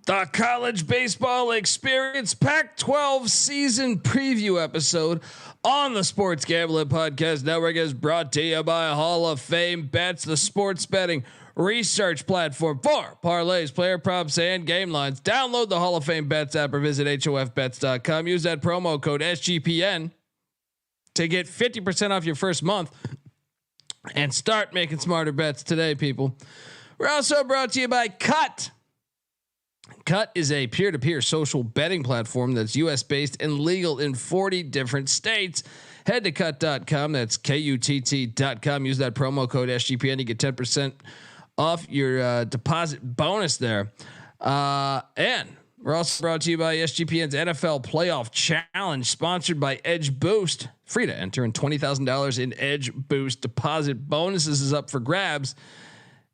The College Baseball Experience Pac-12 season preview episode on the Sports Gambling Podcast Network is brought to you by Hall of Fame Bets, the sports betting research platform for parlays, player props, and game lines. Download the Hall of Fame Bets app or visit hofbets.com. Use that promo code SGPN to get 50% off your first month and start making smarter bets today, people. We're also brought to you by Cut. Cut is a peer-to-peer social betting platform that's US based and legal in 40 different states. Head to cut.com. That's KUTT.com. Use that promo code SGPN to get 10% off your deposit bonus there. And we're also brought to you by SGPN's NFL Playoff Challenge, sponsored by Edge Boost. Free to enter, and $20,000 in Edge Boost deposit bonuses is up for grabs.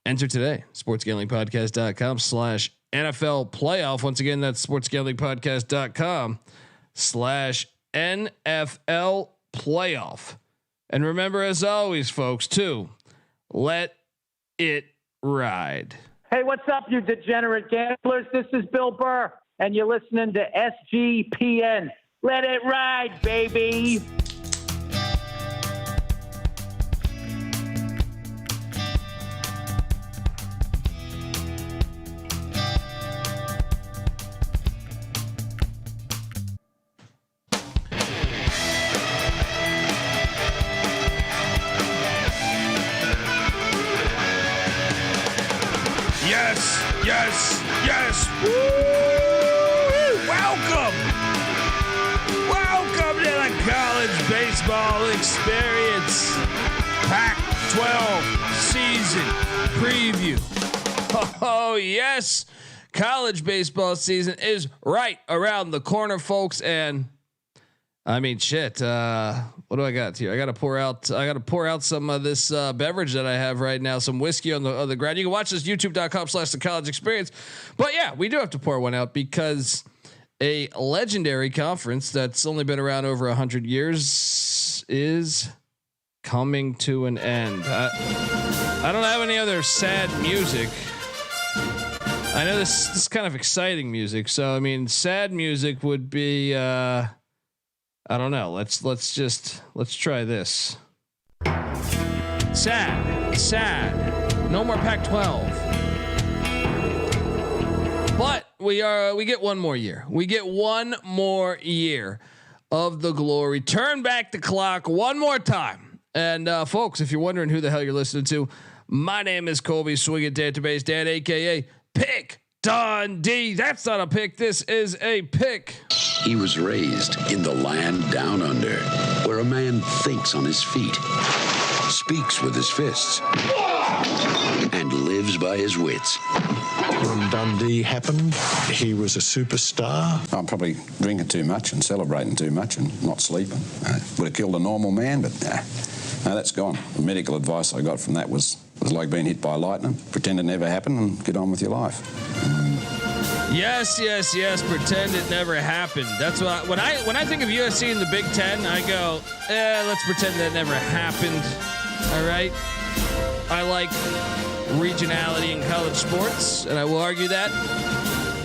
Enter today. sportsgamblingpodcast.com/NFL playoff. Once again, that's sportsgamblingpodcast.com/NFL playoff. And remember, as always, folks, to let it ride. Hey, what's up, you degenerate gamblers? This is Bill Burr, and you're listening to SGPN. Let it ride, baby. Yes. Woo! Welcome to the College Baseball Experience Pac-12 season preview. Oh yes, college baseball season is right around the corner, folks. And I mean, shit. What do I got here? I got to pour out some of this beverage that I have right now. Some whiskey on the ground. You can watch this YouTube.com/the college experience. But yeah, we do have to pour one out because a legendary conference that's only been around over 100 years is coming to an end. I don't have any other sad music. I know this is kind of exciting music. So I mean, sad music would be. I don't know. Let's try this. Sad. No more Pac-12. But we get one more year. We get one more year of the glory. Turn back the clock one more time. And folks, if you're wondering who the hell you're listening to, my name is Colby Swinging Database Dan, aka Pick Dundee. That's not a pick. This is a pick. He was raised in the land down under, where a man thinks on his feet, speaks with his fists, and lives by his wits. When Dundee happened, he was a superstar. I'm probably drinking too much and celebrating too much and not sleeping. Would have killed a normal man, but no, that's gone. The medical advice I got from that was like being hit by lightning. Pretend it never happened and get on with your life. Yes. Pretend it never happened. That's what when I think of USC in the Big Ten, I go, let's pretend that never happened. All right. I like regionality in college sports, and I will argue that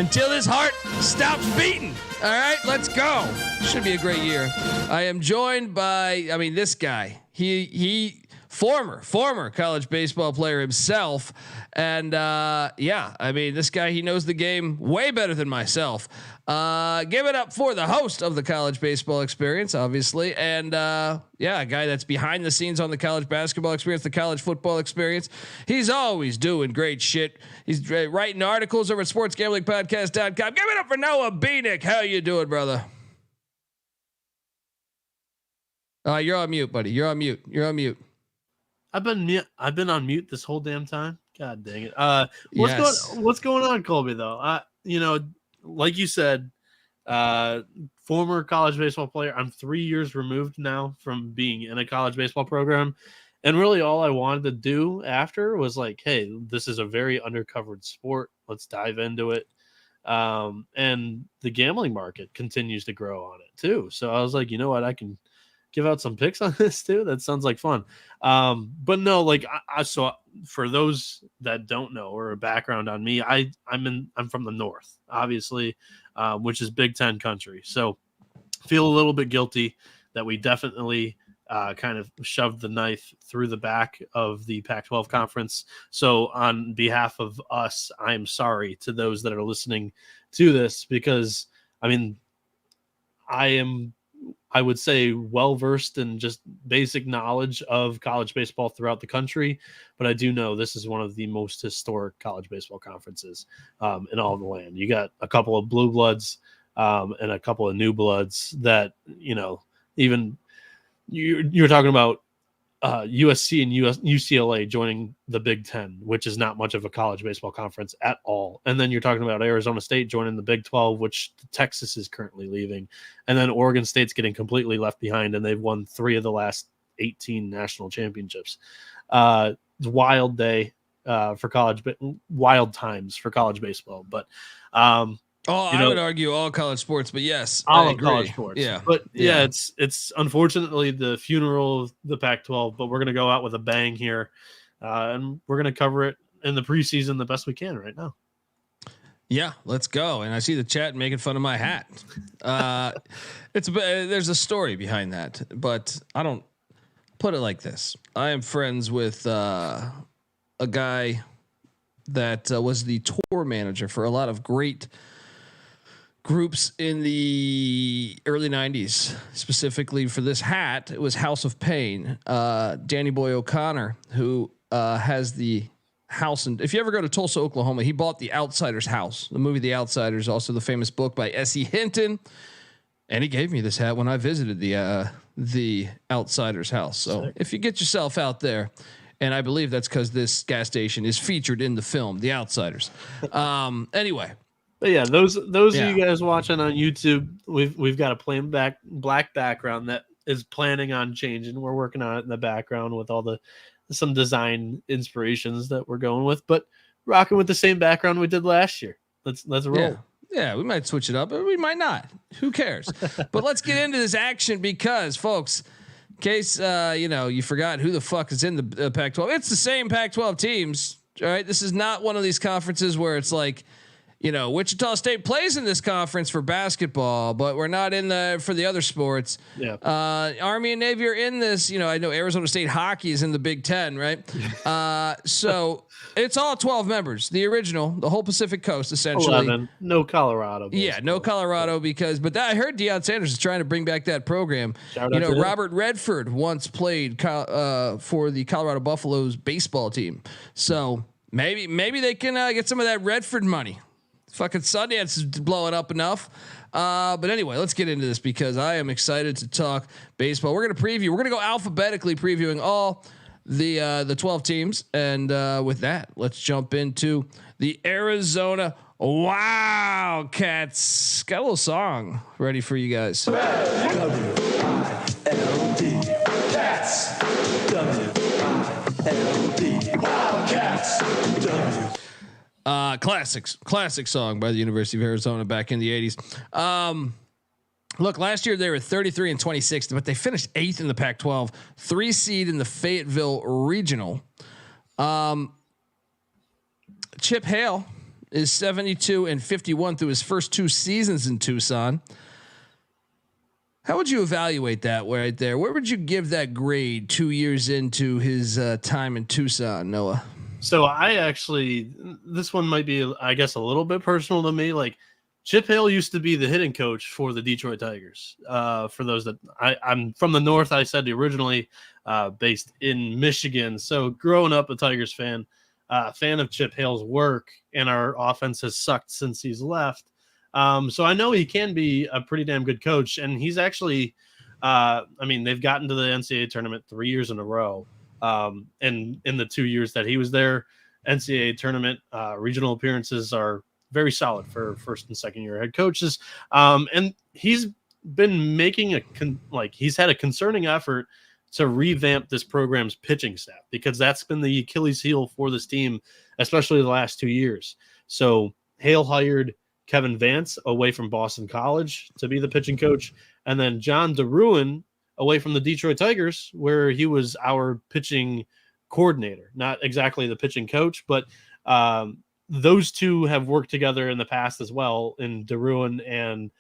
until his heart stops beating. All right, let's go. Should be a great year. I am joined by, this guy. He former college baseball player himself. And this guy, he knows the game way better than myself. Give it up for the host of the College Baseball Experience, obviously. And a guy that's behind the scenes on the College Basketball Experience, the College Football Experience. He's always doing great shit. He's writing articles over at sportsgamblingpodcast.com. Give it up for Noah Bieniek. How you doing, brother? You're on mute, buddy. You're on mute. I've been on mute this whole damn time. God dang it. What's going on, Colby, though? Like you said, former college baseball player. I'm 3 years removed now from being in a college baseball program. And really all I wanted to do after was like, hey, this is a very undercovered sport. Let's dive into it. And the gambling market continues to grow on it too. So I was like, you know what? I can give out some picks on this too. That sounds like fun. But no, like so for those that don't know, or a background on me, I'm from the North, obviously, which is Big Ten country. So feel a little bit guilty that we definitely kind of shoved the knife through the back of the Pac-12 conference. So on behalf of us, I'm sorry to those that are listening to this, because I would say well-versed in just basic knowledge of college baseball throughout the country, but I do know this is one of the most historic college baseball conferences in all of the land. You got a couple of blue bloods and a couple of new bloods that, even you're talking about USC and UCLA joining the Big Ten, which is not much of a college baseball conference at all. And then you're talking about Arizona State joining the Big 12, which Texas is currently leaving. And then Oregon State's getting completely left behind, and they've won 3 of the last 18 national championships. It's a wild day for wild times for college baseball. But I would argue all college sports, but yes, all I of agree. college sports. Yeah, but it's unfortunately the funeral of the Pac-12. But we're gonna go out with a bang here, and we're gonna cover it in the preseason the best we can right now. Yeah, let's go. And I see the chat making fun of my hat. There's a story behind that, but I don't put it like this. I am friends with a guy that was the tour manager for a lot of great groups in the early 90s. Specifically for this hat, it was House of Pain. Danny Boy O'Connor, who has the house, and if you ever go to Tulsa, Oklahoma, he bought The Outsider's house, the movie The Outsiders, also the famous book by S.E. Hinton, and he gave me this hat when I visited the Outsider's house. So if you get yourself out there, and I believe that's because this gas station is featured in the film The Outsiders. Anyway. But yeah, those of you guys watching on YouTube, we've got a plain black background that is planning on changing. We're working on it in the background with some design inspirations that we're going with, but rocking with the same background we did last year. Let's roll. Yeah, we might switch it up, but we might not. Who cares? But let's get into this action because, folks, in case you forgot who the fuck is in the Pac-12, it's the same Pac-12 teams. All right, this is not one of these conferences where it's like, Wichita State plays in this conference for basketball, but we're not in for the other sports. Yeah. Army and Navy are in this. I know Arizona State hockey is in the Big Ten, right? So it's all 12 members, the original, the whole Pacific Coast, essentially. 11. No Colorado. Yeah, no Colorado but I heard Deion Sanders is trying to bring back that program. Robert Redford once played for the Colorado Buffaloes baseball team. So maybe they can get some of that Redford money. Fucking Sundance is blowing up enough. But anyway, let's get into this because I am excited to talk baseball. We're going to preview. We're going to go alphabetically previewing all the 12 teams. And with that, let's jump into the Arizona Wildcats. Got a little song ready for you guys. W-I-L-D Cats. W-I-L-D Wildcats. Classic song by the University of Arizona back in the 80s. Look, last year they were 33-26, but they finished 8th in the Pac-12, 3 seed in the Fayetteville Regional. Chip Hale is 72-51 through his first 2 seasons in Tucson. How would you evaluate that right there? Where would you give that grade 2 years into his time in Tucson, Noah? So this one might be, I guess, a little bit personal to me. Like Chip Hale used to be the hitting coach for the Detroit Tigers. For those that I'm from the North, I said originally based in Michigan. So growing up a Tigers fan of Chip Hale's work, and our offense has sucked since he's left. So I know he can be a pretty damn good coach, and he's actually, they've gotten to the NCAA tournament 3 years in a row. And in the 2 years that he was there, NCAA tournament regional appearances are very solid for first and second year head coaches. And he's been making he's had a concerning effort to revamp this program's pitching staff, because that's been the Achilles heel for this team, especially the last 2 years. So Hale hired Kevin Vance away from Boston College to be the pitching coach. And then John DeRuin away from the Detroit Tigers, where he was our pitching coordinator, not exactly the pitching coach, but those two have worked together in the past as well in DeRuin and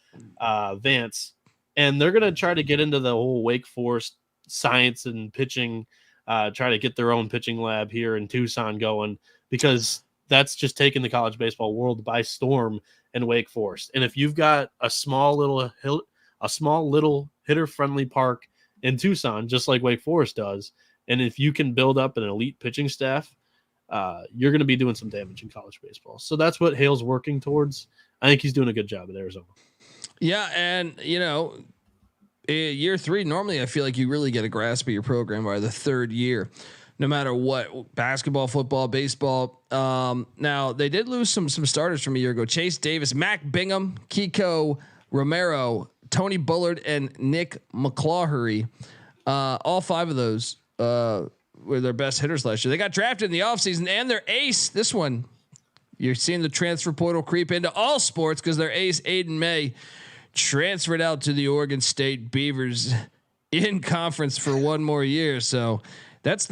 Vance, and they're going to try to get into the whole Wake Forest science and pitching, try to get their own pitching lab here in Tucson going, because that's just taken the college baseball world by storm in Wake Forest. And if you've got a small little hitter friendly park in Tucson, just like Wake Forest does, and if you can build up an elite pitching staff, you're going to be doing some damage in college baseball. So that's what Hale's working towards. I think he's doing a good job at Arizona. Yeah. And year 3, normally I feel like you really get a grasp of your program by the 3rd year, no matter what, basketball, football, baseball. Now they did lose some starters from a year ago. Chase Davis, Mac Bingham, Kiko Romero, Tony Bullard, and Nick McClawhery. All 5 of those were their best hitters last year. They got drafted in the offseason, and their ace, this one, you're seeing the transfer portal creep into all sports because their ace, Aiden May, transferred out to the Oregon State Beavers in conference for 1 more year. So that's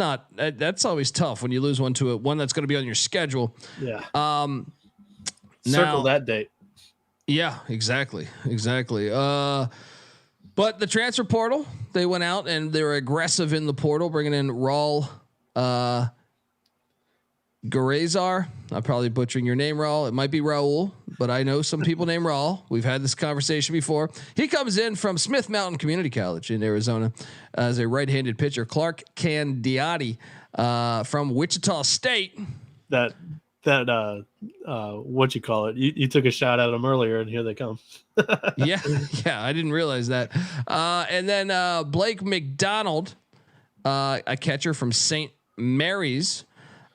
always tough when you lose one to one that's going to be on your schedule. Yeah. Circle that date. Yeah, exactly. But the transfer portal, they went out and they were aggressive in the portal, bringing in Raul Garazar. I'm probably butchering your name, Raul. It might be Raul, but I know some people named Raul. We've had this conversation before. He comes in from Smith Mountain Community College in Arizona as a right-handed pitcher. Clark Candiati from Wichita State. What you call it? You took a shot at them earlier, and here they come. yeah, I didn't realize that. And then Blake McDonald, a catcher from St. Mary's.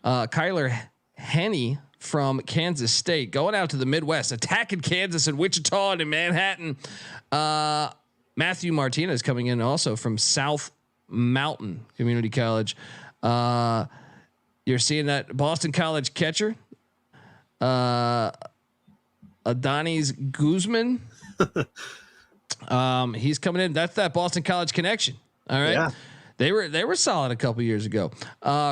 Kyler Henney from Kansas State, going out to the Midwest, attacking Kansas and Wichita and in Manhattan. Matthew Martinez coming in also from South Mountain Community College. You're seeing that Boston College catcher, Adonis Guzman. He's coming in. That's that Boston College connection. All right. Yeah. They were solid a couple years ago.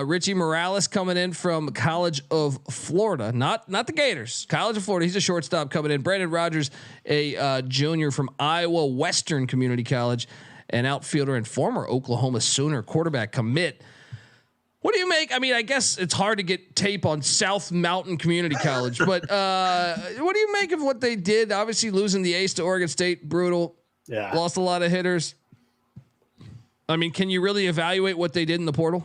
Richie Morales coming in from College of Florida, not the Gators. College of Florida. He's a shortstop coming in. Brandon Rogers, a junior from Iowa Western Community College, an outfielder and former Oklahoma Sooner quarterback commit. What do you make? I mean, I guess it's hard to get tape on South Mountain Community College, but what do you make of what they did? Obviously, losing the ace to Oregon State, brutal. Yeah, lost a lot of hitters. I mean, can you really evaluate what they did in the portal?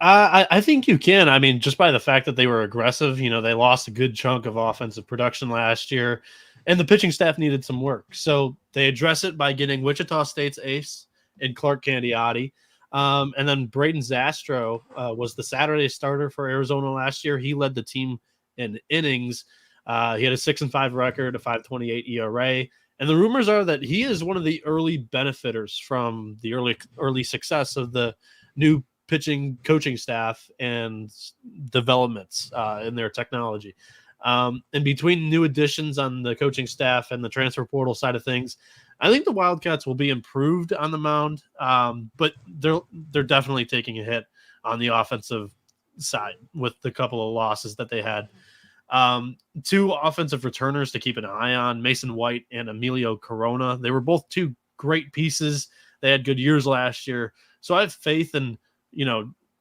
I think you can. I mean, just by the fact that they were aggressive, they lost a good chunk of offensive production last year, and the pitching staff needed some work. So they address it by getting Wichita State's ace and Clark Candiati. And then Braden Zastro was the Saturday starter for Arizona last year. He led the team in innings. He had a 6-5 record, a 5.28 ERA. And the rumors are that he is one of the early benefiters from the early success of the new pitching coaching staff and developments in their technology. And between new additions on the coaching staff and the transfer portal side of things, I think the Wildcats will be improved on the mound, but they're definitely taking a hit on the offensive side with the couple of losses that they had. 2 offensive returners to keep an eye on, Mason White and Emilio Corona. They were both 2 great pieces. They had good years last year. So I have faith in,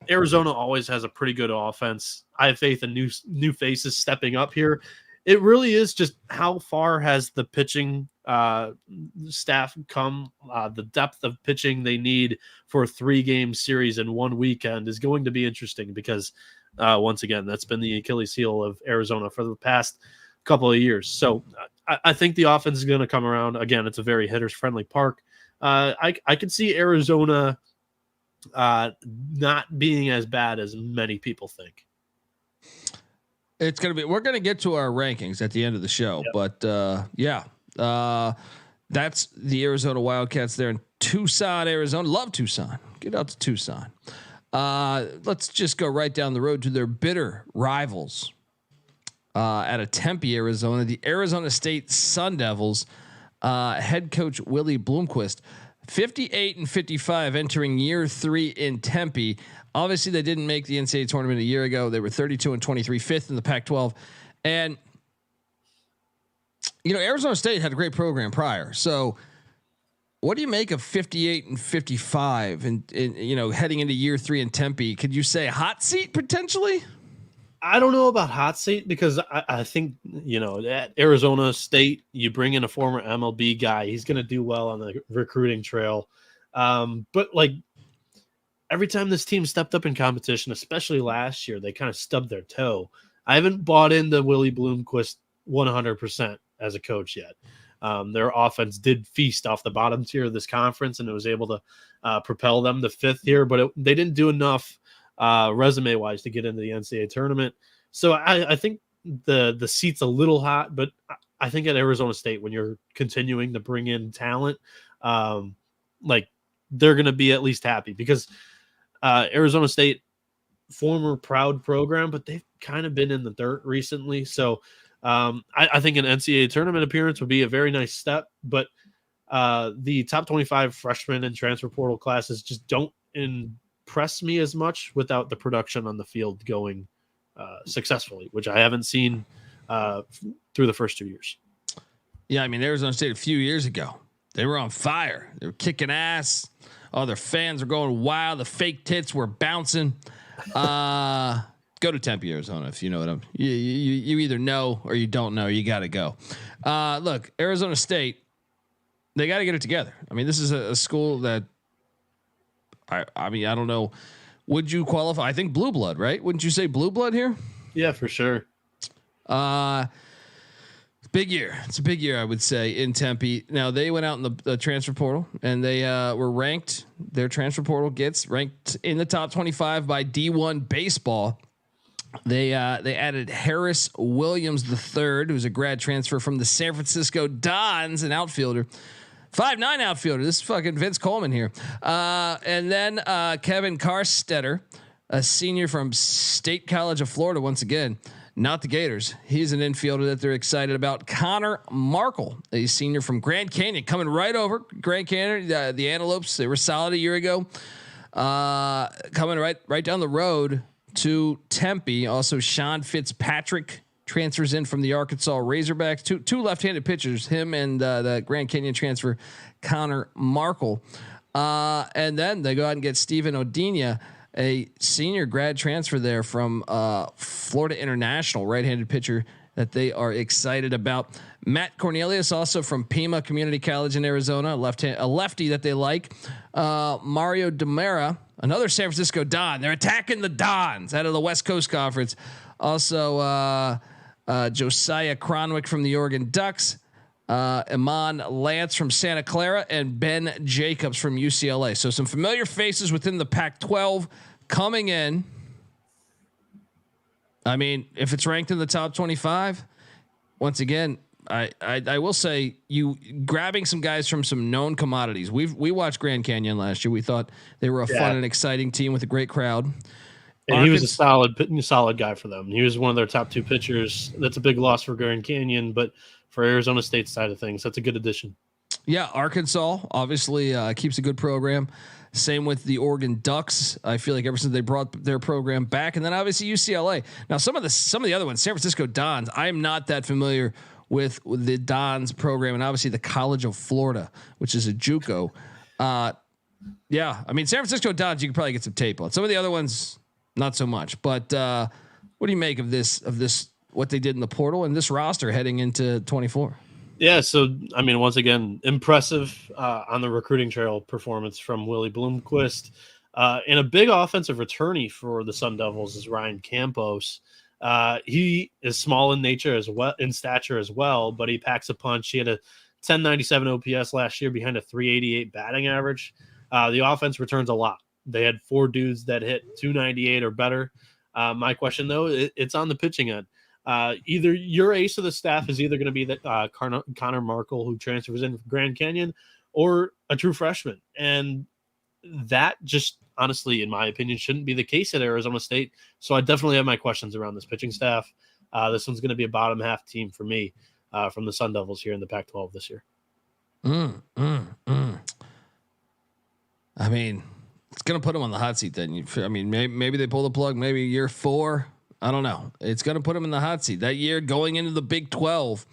Arizona always has a pretty good offense. I have faith in new faces stepping up here. It really is just how far has the pitching staff come? The depth of pitching they need for a 3-game series in one weekend is going to be interesting because once again, that's been the Achilles heel of Arizona for the past couple of years. So I think the offense is going to come around. Again, it's a very hitters-friendly park. I could see Arizona not being as bad as many people think. It's going to be, we're going to get to our rankings at the end of the show, yep. But that's the Arizona Wildcats there in Tucson, Arizona. Love Tucson. Get out to Tucson. Let's just go right down the road to their bitter rivals out of Tempe, Arizona, the Arizona State Sun Devils. Head coach Willie Bloomquist, 58-55 entering year 3 in Tempe. Obviously, they didn't make the NCAA tournament a year ago. They were 32-23, fifth in the Pac-12. And, Arizona State had a great program prior. So what do you make of 58-55 and heading into year 3 in Tempe? Could you say hot seat potentially? I don't know about hot seat because I think, at Arizona State, you bring in a former MLB guy. He's going to do well on the recruiting trail. But like every time this team stepped up in competition, especially last year, they kind of stubbed their toe. I haven't bought into Willie Bloomquist 100% as a coach yet. Their offense did feast off the bottom tier of this conference, and it was able to propel them to fifth here, but they didn't do enough resume wise to get into the NCAA tournament. So I think the seat's a little hot, but I think at Arizona State, when you're continuing to bring in talent, they're going to be at least happy because Arizona State, former proud program, but they've kind of been in the dirt recently. So I think an NCAA tournament appearance would be a very nice step, but the top 25 freshmen and transfer portal classes just don't impress me as much without the production on the field going successfully, which I haven't seen through the first 2 years. Yeah, I mean, Arizona State a few years ago, they were on fire. They were kicking ass. Oh, their fans were going wild. The fake tits were bouncing. Go to Tempe, Arizona, if you know what you either know or you don't know. You got to go. Look, Arizona State, they got to get it together. I mean, this is a school that I mean, I don't know. Would you qualify? I think blue blood, right? Wouldn't you say blue blood here? Yeah, for sure. Big year. It's a big year, I would say, in Tempe. Now they went out in the transfer portal and they were ranked. Their transfer portal gets ranked in the top 25 by D1 Baseball. They added Harris Williams III, who's a grad transfer from the San Francisco Dons, an outfielder. 5'9" outfielder. This is fucking Vince Coleman here. And then Kevin Carstetter, a senior from State College of Florida, once again, not the Gators. He's an infielder that they're excited about. Connor Markle, a senior from Grand Canyon, coming right over. Grand Canyon, the Antelopes, they were solid a year ago. Coming right down the road to Tempe. Also, Sean Fitzpatrick transfers in from the Arkansas Razorbacks. Two left-handed pitchers, him and the Grand Canyon transfer, Connor Markle. And then they go out and get Steven Odina, a senior grad transfer there from Florida International, right-handed pitcher that they are excited about. Matt Cornelius, also from Pima Community College in Arizona, a lefty that they like. Mario Demera, another San Francisco Don. They're attacking the Dons out of the West Coast Conference. Also, Josiah Cronwick from the Oregon Ducks, Iman Lance from Santa Clara, and Ben Jacobs from UCLA. So some familiar faces within the Pac-12 coming in. I mean, if it's ranked in the top 25, once again, I will say you grabbing some guys from some known commodities. We watched Grand Canyon last year. We thought they were a fun and exciting team with a great crowd. And he was a solid guy for them. He was one of their top 2 pitchers. That's a big loss for Grand Canyon, but for Arizona State's side of things, that's a good addition. Yeah, Arkansas obviously keeps a good program. Same with the Oregon Ducks. I feel like ever since they brought their program back, and then obviously UCLA. Now some of the other ones, San Francisco Dons. I am not that familiar with the Dons program, and obviously the College of Florida, which is a JUCO. Yeah, I mean San Francisco Dons, you could probably get some tape on. Some of the other ones, not so much. But what do you make of this? What they did in the portal and this roster heading into 24? Yeah, so I mean, once again, impressive on the recruiting trail performance from Willie Bloomquist. And a big offensive returnee for the Sun Devils is Ryan Campos. He is small in nature in stature as well, but he packs a punch. He had a 1097 OPS last year behind a 388 batting average. The offense returns a lot. They had 4 dudes that hit 298 or better. My question though, it's on the pitching end. Either your ace of the staff is either going to be that Connor Markle, who transfers in from Grand Canyon, or a true freshman. And that just honestly, in my opinion, shouldn't be the case at Arizona State. So I definitely have my questions around this pitching staff. This one's going to be a bottom half team for me from the Sun Devils here in the Pac-12 this year. I mean, it's going to put them on the hot seat then. Maybe they pull the plug, maybe year 4. I don't know. It's going to put them in the hot seat that year going into the Big 12.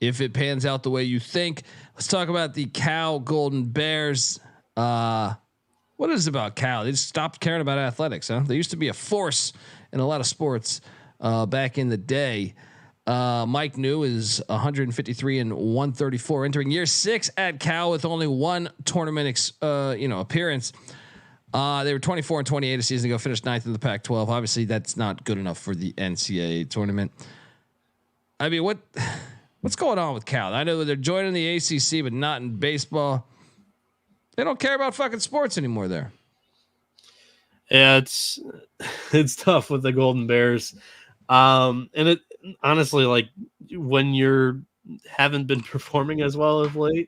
If it pans out the way you think. Let's talk about the Cal Golden Bears. What is it about Cal? They just stopped caring about athletics, huh? They used to be a force in a lot of sports back in the day. Mike New is 153 and 134, entering year 6 at Cal with only one tournament, appearance. They were 24 and 28 a season ago, finished 9th in the Pac-12. Obviously, that's not good enough for the NCAA tournament. I mean, what's going on with Cal? I know they're joining the ACC, but not in baseball. They don't care about fucking sports anymore there. Yeah, it's tough with the Golden Bears. And it honestly, like when haven't been performing as well of late,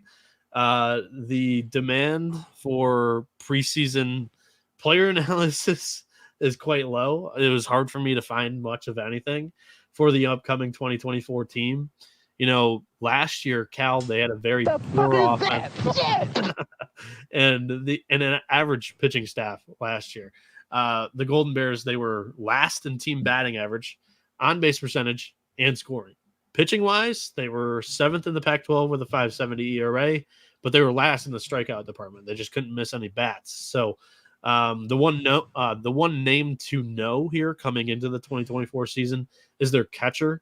the demand for preseason player analysis is quite low. It was hard for me to find much of anything for the upcoming 2024 team. Last year Cal, they had a very poor offense and an average pitching staff last year. The Golden Bears, they were last in team batting average, on base percentage, and scoring. Pitching wise, they were 7th in the Pac-12 with a 5.70 ERA, but they were last in the strikeout department. They just couldn't miss any bats. So the one name to know here coming into the 2024 season is their catcher,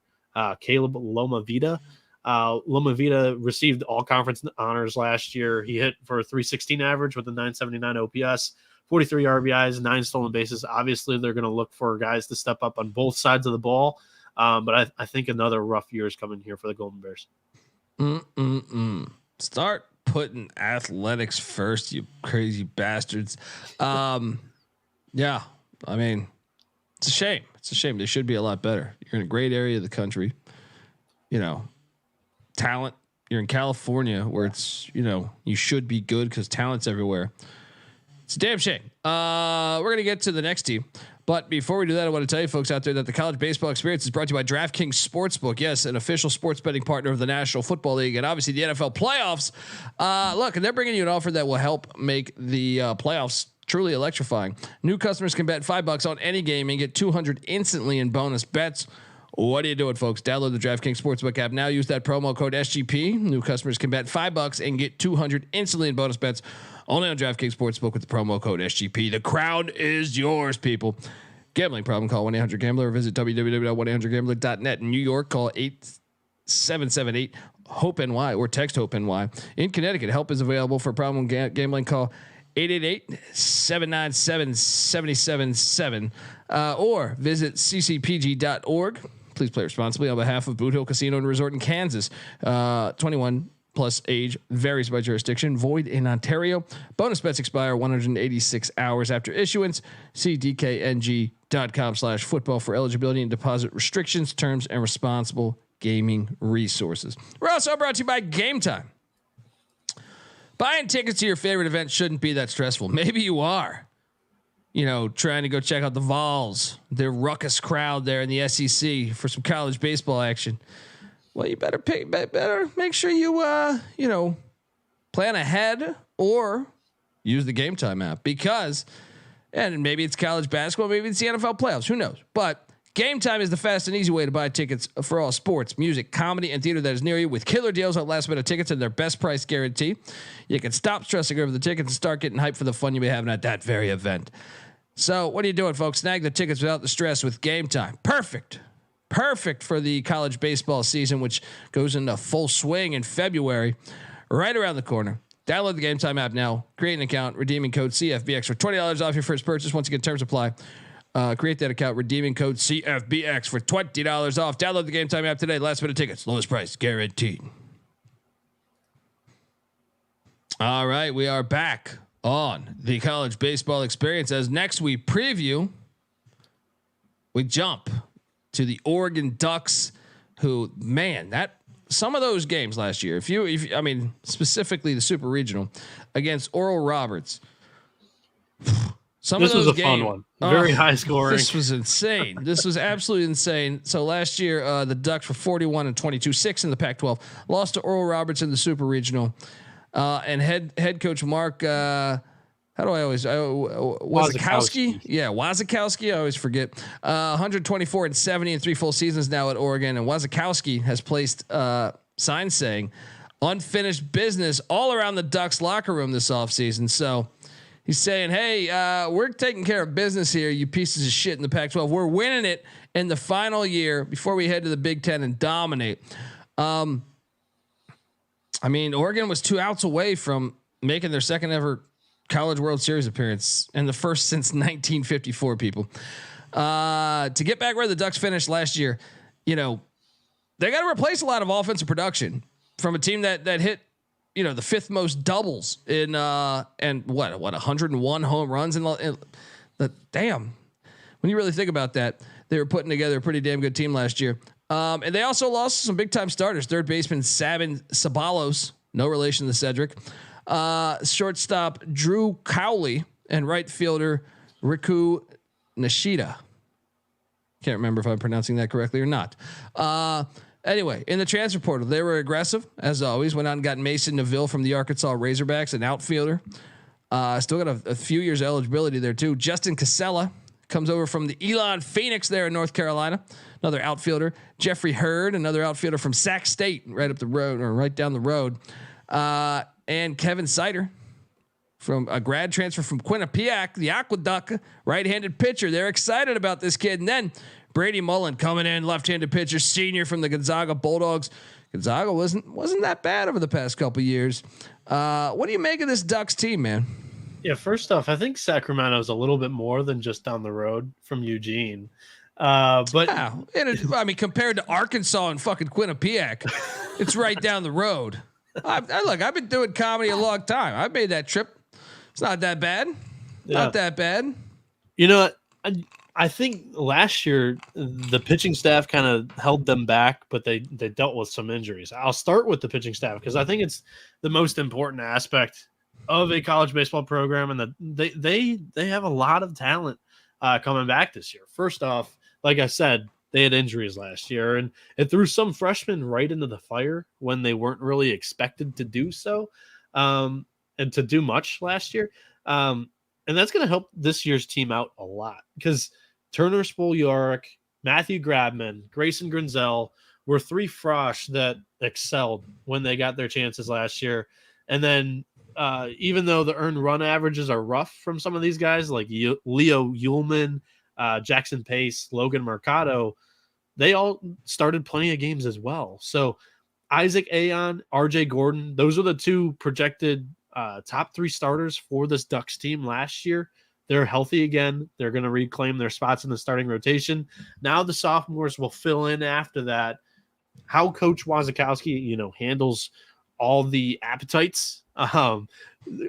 Caleb Lomavita. Lomavita received all conference honors last year. He hit for a 316 average with a 979 OPS, 43 RBIs, 9 stolen bases. Obviously, they're going to look for guys to step up on both sides of the ball. But I think another rough year is coming here for the Golden Bears. Start putting athletics first, you crazy bastards. Yeah, I mean, it's a shame. It's a shame. They should be a lot better. You're in a great area of the country. Talent. You're in California where it's, you should be good because talent's everywhere. It's a damn shame. We're going to get to the next team. But before we do that, I want to tell you folks out there that the college baseball experience is brought to you by DraftKings Sportsbook. Yes, an official sports betting partner of the National Football League and obviously the NFL playoffs. Look, and they're bringing you an offer that will help make the playoffs truly electrifying. New customers can bet $5 on any game and get $200 instantly in bonus bets. What are you doing, folks? Download the DraftKings Sportsbook app now. Use that promo code SGP. New customers can bet $5 and get $200 instantly in bonus bets. Only on DraftKings Sportsbook with the promo code SGP. The crowd is yours, people. Gambling problem? Call 1-800-GAMBLER or visit www.1800gambler.net. In New York, call 8778-HOPE-NY or text HOPE-NY. In Connecticut, help is available for problem gambling. Call 888-797-7777 or visit ccpg.org. Please play responsibly on behalf of Boot Hill Casino and Resort in Kansas. 21 plus age varies by jurisdiction. Void in Ontario. Bonus bets expire 186 hours after issuance. See dkng.com/football for eligibility and deposit restrictions, terms, and responsible gaming resources. We're also brought to you by Game Time. Buying tickets to your favorite event shouldn't be that stressful. Maybe you are, trying to go check out the Vols, their ruckus crowd there in the SEC for some college baseball action. Well, you better make sure you, plan ahead or use the Game Time app and maybe it's college basketball, maybe it's the NFL playoffs, who knows? But Game Time is the fast and easy way to buy tickets for all sports, music, comedy, and theater that is near you with killer deals on last minute tickets and their best price guarantee. You can stop stressing over the tickets and start getting hyped for the fun you may have at that very event. So what are you doing, folks? Snag the tickets without the stress with Game Time. Perfect for the college baseball season, which goes into full swing in February, right around the corner. Download the Game Time app now. Create an account, redeeming code CFBX for $20 off your first purchase. Once again, terms apply. Create that account, redeeming code CFBX for $20 off. Download the Game Time app today. Last minute tickets, lowest price guaranteed. All right, we are back on the college baseball experience. As next we jump to the Oregon Ducks, who, some of those games last year, specifically the Super Regional against Oral Roberts. This was a fun one. Very high scoring. This was insane. This was absolutely insane. So last year, the Ducks were 41 and 22, 6 in the Pac-12, lost to Oral Roberts in the Super Regional. And head coach Mark How do I always Wasikowski? Yeah, Wasikowski. I always forget. 124 and 70 in 3 full seasons now at Oregon, and Wasikowski has placed signs saying unfinished business all around the Ducks locker room this offseason. So he's saying, "Hey, we're taking care of business here, you pieces of shit in the Pac-12. We're winning it in the final year before we head to the Big Ten and dominate." I mean, Oregon was 2 outs away from making their second ever College World Series appearance and the first since 1954. People, to get back where the Ducks finished last year, you know, they got to replace a lot of offensive production from a team that hit, you know, the 5th most doubles in and what 101 home runs in the damn. When you really think about that, they were putting together a pretty damn good team last year. And they also lost some big time starters. Third baseman Sabin Sabalos, no relation to Cedric. Shortstop Drew Cowley and right fielder Riku Nishida. Can't remember if I'm pronouncing that correctly or not. Anyway, in the transfer portal, they were aggressive as always. Went out and got Mason Neville from the Arkansas Razorbacks, an outfielder. Still got a few years eligibility there too. Justin Casella comes over from the Elon Phoenix there in North Carolina, another outfielder. Jeffrey Hurd, another outfielder from Sac State, right up the road or right down the road. And Kevin Sider from a grad transfer from Quinnipiac, the Aqueduct, right-handed pitcher. They're excited about this kid. And then Brady Mullen coming in, left-handed pitcher, senior from the Gonzaga Bulldogs. Gonzaga wasn't that bad over the past couple of years. What do you make of this Ducks team, man? Yeah, first off, I think Sacramento is a little bit more than just down the road from Eugene. But I mean, compared to Arkansas and fucking Quinnipiac, it's right down the road. Look, I've been doing comedy a long time. I've made that trip. It's not that bad. Yeah. Not that bad. You know what? I think last year the pitching staff kind of held them back, but they dealt with some injuries. I'll start with the pitching staff because I think it's the most important aspect of a college baseball program, and that they have a lot of talent coming back this year. First off, like I said, they had injuries last year, and it threw some freshmen right into the fire when they weren't really expected to do so, and to do much last year. And that's going to help this year's team out a lot because Turner Spoljaric, Matthew Grabman, Grayson Grinzel were 3 frosh that excelled when they got their chances last year. And then even though the earned run averages are rough from some of these guys like Leo Ullman, Jackson Pace, Logan Mercado, they all started plenty of games as well. So Isaac Aon, RJ Gordon, those are the 2 projected top 3 starters for this Ducks team last year. They're healthy again. They're going to reclaim their spots in the starting rotation. Now the sophomores will fill in after that. How Coach Wasikowski, handles all the appetites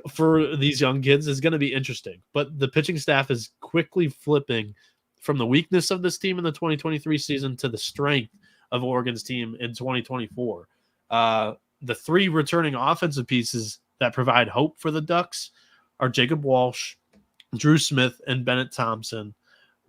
for these young kids is going to be interesting. But the pitching staff is quickly flipping from the weakness of this team in the 2023 season to the strength of Oregon's team in 2024. The 3 returning offensive pieces that provide hope for the Ducks are Jacob Walsh, Drew Smith, and Bennett Thompson.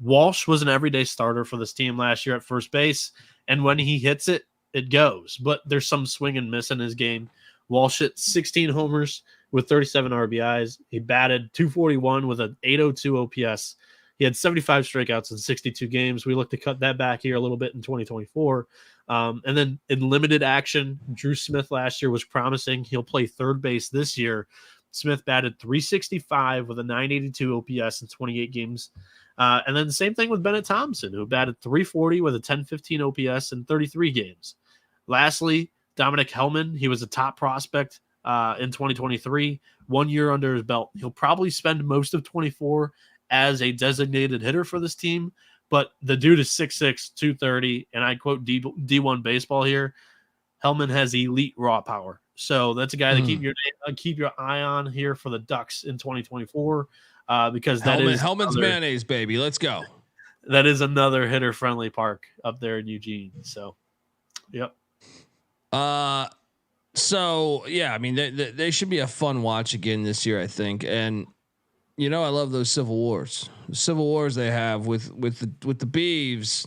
Walsh was an everyday starter for this team last year at first base, and when he hits it, it goes. But there's some swing and miss in his game. Walsh hit 16 homers with 37 RBIs. He batted .241 with an .802 OPS. He had 75 strikeouts in 62 games. We look to cut that back here a little bit in 2024. And then in limited action, Drew Smith last year was promising. He'll play third base this year. Smith batted .365 with a .982 OPS in 28 games. And then the same thing with Bennett Thompson, who batted .340 with a .1015 OPS in 33 games. Lastly, Dominic Hellman, he was a top prospect in 2023, 1 year under his belt. He'll probably spend most of 24 as a designated hitter for this team, but the dude is 6'6", 230, and I quote D1 baseball here, Hellman has elite raw power. So that's a guy to keep your eye on here for the Ducks in 2024 because Hellman's mayonnaise, baby. Let's go. That is another hitter-friendly park up there in Eugene. So, yep. So yeah, I mean, they should be a fun watch again this year, I think. And I love those civil wars they have with the Beavs.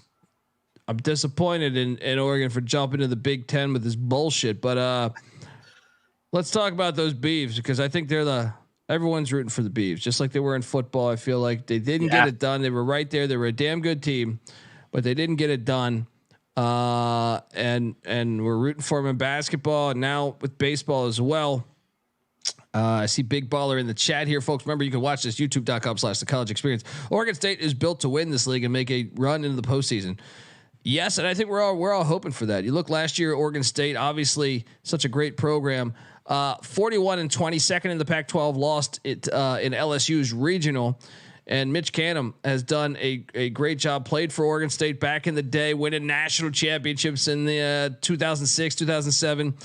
I'm disappointed in Oregon for jumping to the Big Ten with this bullshit, but let's talk about those Beavs because I think they're everyone's rooting for the Beavs, just like they were in football. I feel like they didn't get it done. They were right there. They were a damn good team, but they didn't get it done. And we're rooting for them in basketball, and now with baseball as well. I see Big Baller in the chat here, folks. Remember, you can watch this youtube.com/the college experience. Oregon State is built to win this league and make a run into the postseason. Yes, and I think we're all hoping for that. You look last year, Oregon State, obviously such a great program. 41-22 in the Pac-12, lost it in LSU's regional. And Mitch Canham has done a great job, played for Oregon State back in the day, winning national championships in the 2006, 2007.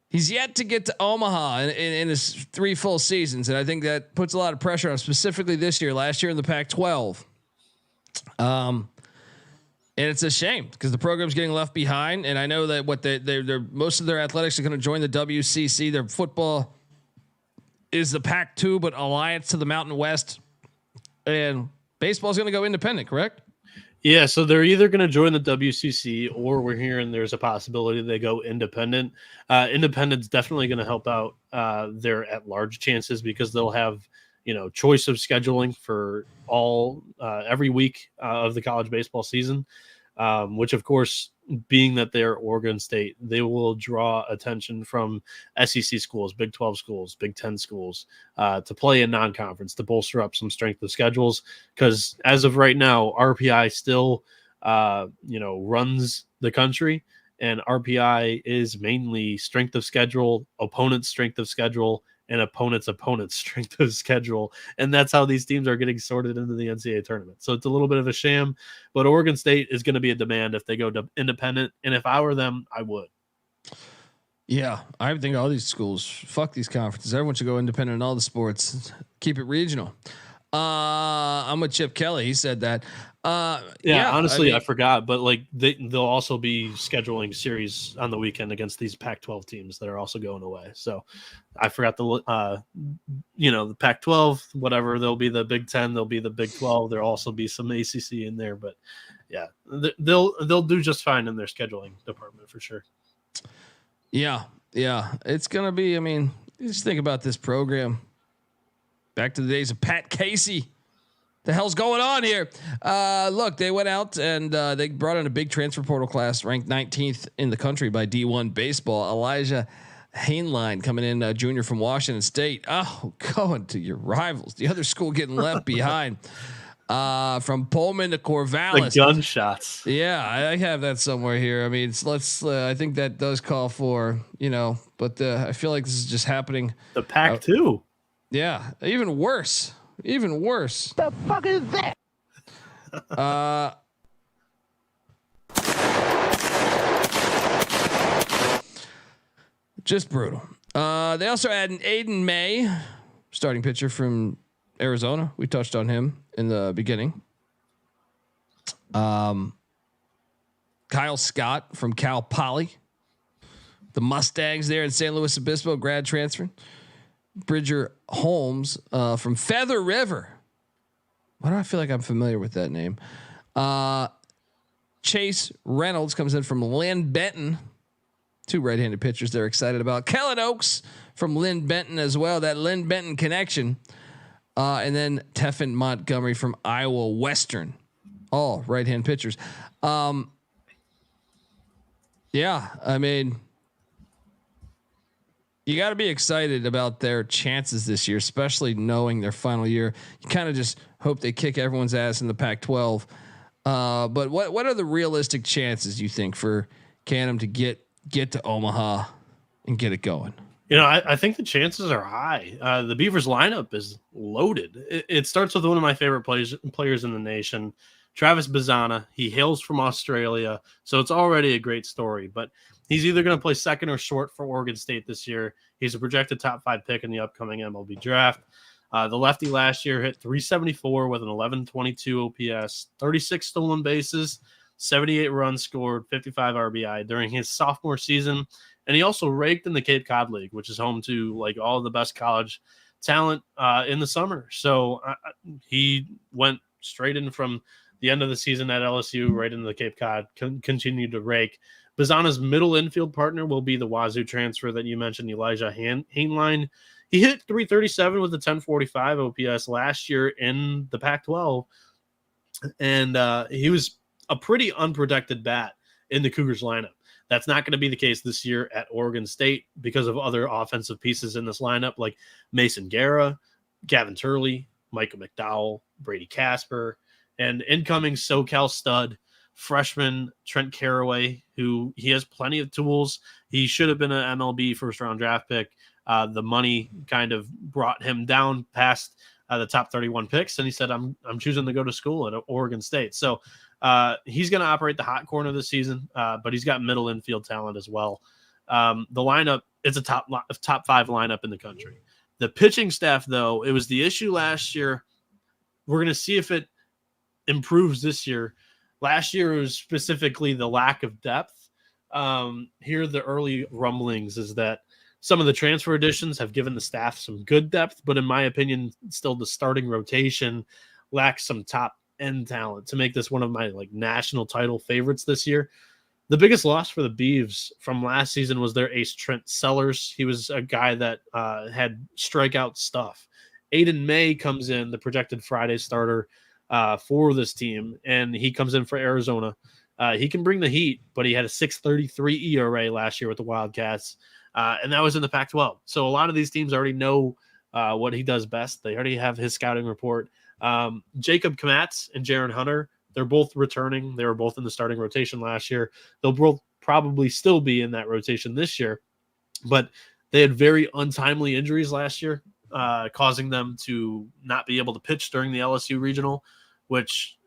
He's yet to get to Omaha in his 3 full seasons, and I think that puts a lot of pressure on him, specifically this year. Last year in the Pac-12, and it's a shame because the program's getting left behind. And I know that they're most of their athletics are going to join the WCC. Their football is the Pac-2, but alliance to the Mountain West, and baseball is going to go independent. Correct? Yeah, so they're either going to join the WCC, or we're hearing there's a possibility they go independent. Independent's definitely going to help out their at-large chances because they'll have, choice of scheduling for every week of the college baseball season, which of course, being that they're Oregon State, they will draw attention from SEC schools, Big 12 schools, Big 10 schools to play in non-conference to bolster up some strength of schedules. Because as of right now, RPI still, runs the country, and RPI is mainly strength of schedule, opponent's strength of schedule, and opponent's strength of schedule. And that's how these teams are getting sorted into the NCAA tournament. So it's a little bit of a sham, but Oregon State is going to be a demand if they go to independent. And if I were them, I would. Yeah. I think all these schools, fuck these conferences. Everyone should go independent in all the sports. Keep it regional. I'm with Chip Kelly. He said that. Honestly, I forgot, but they'll also be scheduling series on the weekend against these Pac-12 teams that are also going away. So I forgot the Pac-12, whatever. There'll be the Big 10, there'll be the Big 12. There'll also be some ACC in there, but yeah, they'll do just fine in their scheduling department for sure. Yeah. It's gonna be. You just think about this program. Back to the days of Pat Casey. The hell's going on here? Look, they went out and they brought in a big transfer portal class, ranked 19th in the country by D1 baseball. Elijah Hainline coming in, junior from Washington State. Oh, going to your rivals. The other school getting left behind. From Pullman to Corvallis. The gunshots. Yeah, I have that somewhere here. I think that does call for, but I feel like this is just happening. The Pac-2. Yeah, even worse. The fuck is that? Just brutal. They also had an Aiden May, starting pitcher from Arizona. We touched on him in the beginning. Kyle Scott from Cal Poly. The Mustangs there in San Luis Obispo, grad transfer. Bridger Holmes from Feather River. Why do I feel like I'm familiar with that name? Chase Reynolds comes in from Lynn Benton. 2 right-handed pitchers they're excited about. Kellen Oaks from Lynn Benton as well. That Lynn Benton connection. And then Teffin Montgomery from Iowa Western. All right-hand pitchers. You got to be excited about their chances this year, especially knowing their final year. You kind of just hope they kick everyone's ass in the Pac-12. But what are the realistic chances you think for Canham to get to Omaha and get it going? I think the chances are high. The Beavers lineup is loaded. It starts with one of my favorite players in the nation, Travis Bazzana. He hails from Australia, so it's already a great story. But he's either going to play second or short for Oregon State this year. He's a projected top 5 pick in the upcoming MLB draft. The lefty last year hit 374 with an 1122 OPS, 36 stolen bases, 78 runs scored, 55 RBI during his sophomore season. And he also raked in the Cape Cod League, which is home to all the best college talent in the summer. So he went straight in from the end of the season at LSU right into the Cape Cod, continued to rake. Bazzana's middle infield partner will be the Wazoo transfer that you mentioned, Elijah Hainline. He hit 337 with a 1045 OPS last year in the Pac-12, and he was a pretty unprotected bat in the Cougars lineup. That's not going to be the case this year at Oregon State because of other offensive pieces in this lineup like Mason Guerra, Gavin Turley, Micah McDowell, Brady Casper, and incoming SoCal stud freshman Trent Caraway, who he has plenty of tools. He should have been an MLB first-round draft pick. The money kind of brought him down past the top 31 picks, and he said, I'm choosing to go to school at Oregon State. So he's going to operate the hot corner this season, but he's got middle infield talent as well. The lineup, it's a top 5 lineup in the country. The pitching staff, though, it was the issue last year. We're going to see if it improves this year. Last year was specifically the lack of depth. Here, the early rumblings is that some of the transfer additions have given the staff some good depth, but in my opinion, still the starting rotation lacks some top end talent to make this one of my national title favorites this year. The biggest loss for the Beavs from last season was their ace Trent Sellers. He was a guy that had strikeout stuff. Aiden May comes in, the projected Friday starter for this team, and he comes in for Arizona. He can bring the heat, but he had a 6.33 ERA last year with the Wildcats, and that was in the Pac-12. So a lot of these teams already know what he does best. They already have his scouting report. Jacob Kmatz and Jaron Hunter, they're both returning. They were both in the starting rotation last year. They'll both probably still be in that rotation this year, but they had very untimely injuries last year, causing them to not be able to pitch during the LSU regional, which,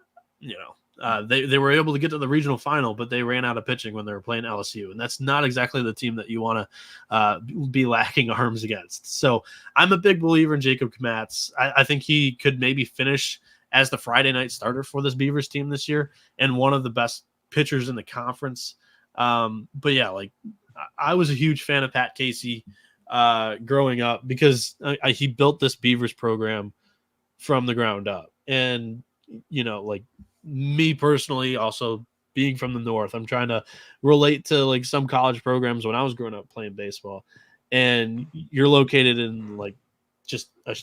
they were able to get to the regional final, but they ran out of pitching when they were playing LSU. And that's not exactly the team that you want to be lacking arms against. So I'm a big believer in Jacob Kmatz. I think he could maybe finish as the Friday night starter for this Beavers team this year and one of the best pitchers in the conference. But yeah, I was a huge fan of Pat Casey growing up because he built this Beavers program from the ground up. And, me personally, also being from the North, I'm trying to relate to some college programs when I was growing up playing baseball, and you're located in just a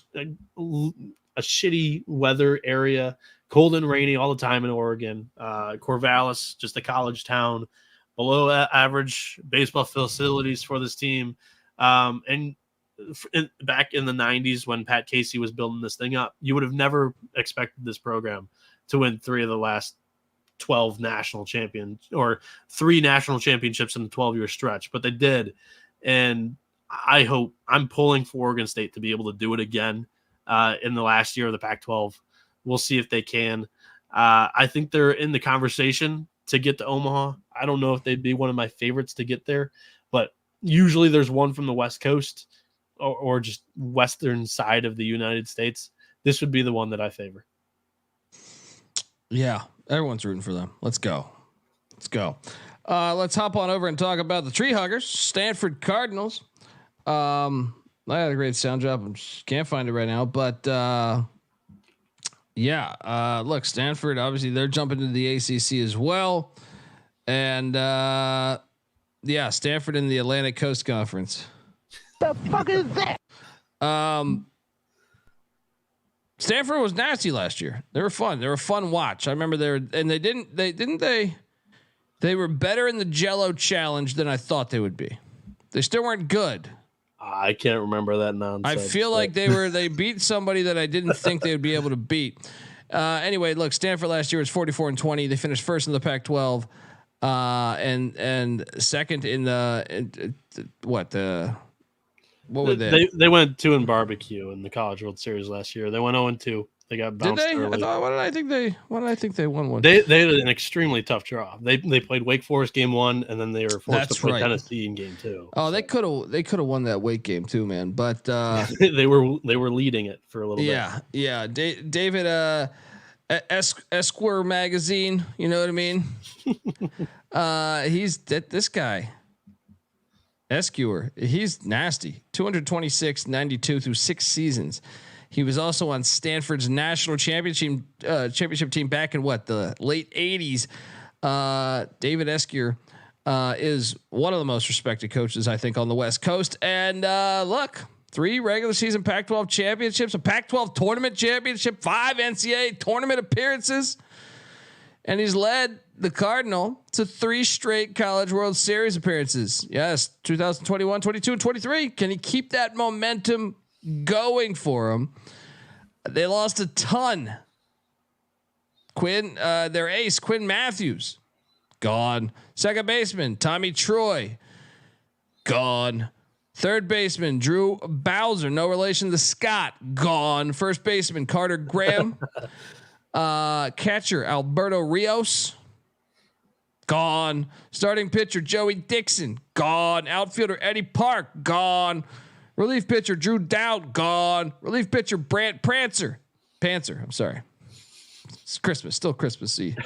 shitty weather area, cold and rainy all the time in Oregon. Corvallis, just a college town, below average baseball facilities for this team. And back in the 90s when Pat Casey was building this thing up, you would have never expected this program to win 3 of the last 12 national champions or 3 national championships in a 12-year stretch, but they did. And I'm pulling for Oregon State to be able to do it again in the last year of the Pac-12. We'll see if they can. I think they're in the conversation to get to Omaha. I don't know if they'd be one of my favorites to get there, but usually there's one from the West Coast or just western side of the United States. This would be the one that I favor. Yeah, everyone's rooting for them. Let's go. Let's hop on over and talk about the Tree Huggers, Stanford Cardinals. I had a great sound drop. I can't find it right now, but look, Stanford, obviously they're jumping into the ACC as well. And Stanford in the Atlantic Coast Conference. The fuck is that? Stanford was nasty last year. They were fun. They were a fun watch. I remember they were better in the Jello Challenge than I thought they would be. They still weren't good. I can't remember that nonsense. I feel like they beat somebody that I didn't think they would be able to beat. Anyway, look, Stanford last year was 44-20. They finished first in the Pac-12, and second in what were they? They went 2 in barbecue in the College World Series last year. They went 0-2. They got bounced. Did they? Early. Why did I think they won one? They had an extremely tough draw. They played Wake Forest game 1, and then they were forced to play Tennessee in game 2. Oh, they could have won that Wake game too, man. But they were leading it for a little bit. Yeah. David Esquire magazine. You know what I mean? He's this guy. Esquire, he's nasty. 226-92 through 6 seasons. He was also on Stanford's national championship team back in the late 80s. David Esquire is one of the most respected coaches, I think, on the West Coast. And look, 3 regular season Pac-12 championships, a Pac-12 tournament championship, 5 NCAA tournament appearances, and he's led the Cardinal to 3 straight College World Series appearances. Yes, 2021, 22, and 23. Can he keep that momentum going for him? They lost a ton. Their ace, Quinn Matthews, gone. Second baseman, Tommy Troy, gone. Third baseman, Drew Bowser, no relation to Scott, gone. First baseman, Carter Graham. Catcher, Alberto Rios, gone. Starting pitcher, Joey Dixon, gone. Outfielder, Eddie Park, gone. Relief pitcher, Drew Dowd, gone. Relief pitcher, Brant Prancer. I'm sorry. It's Christmas, still Christmassy.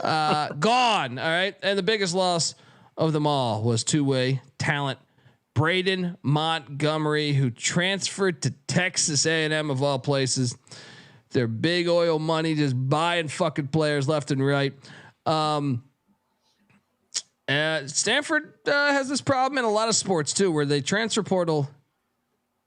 Gone. All right. And the biggest loss of them all was two-way talent, Braden Montgomery, who transferred to Texas A&M of all places. Their big oil money, just buying fucking players left and right. Stanford has this problem in a lot of sports too, where they transfer portal.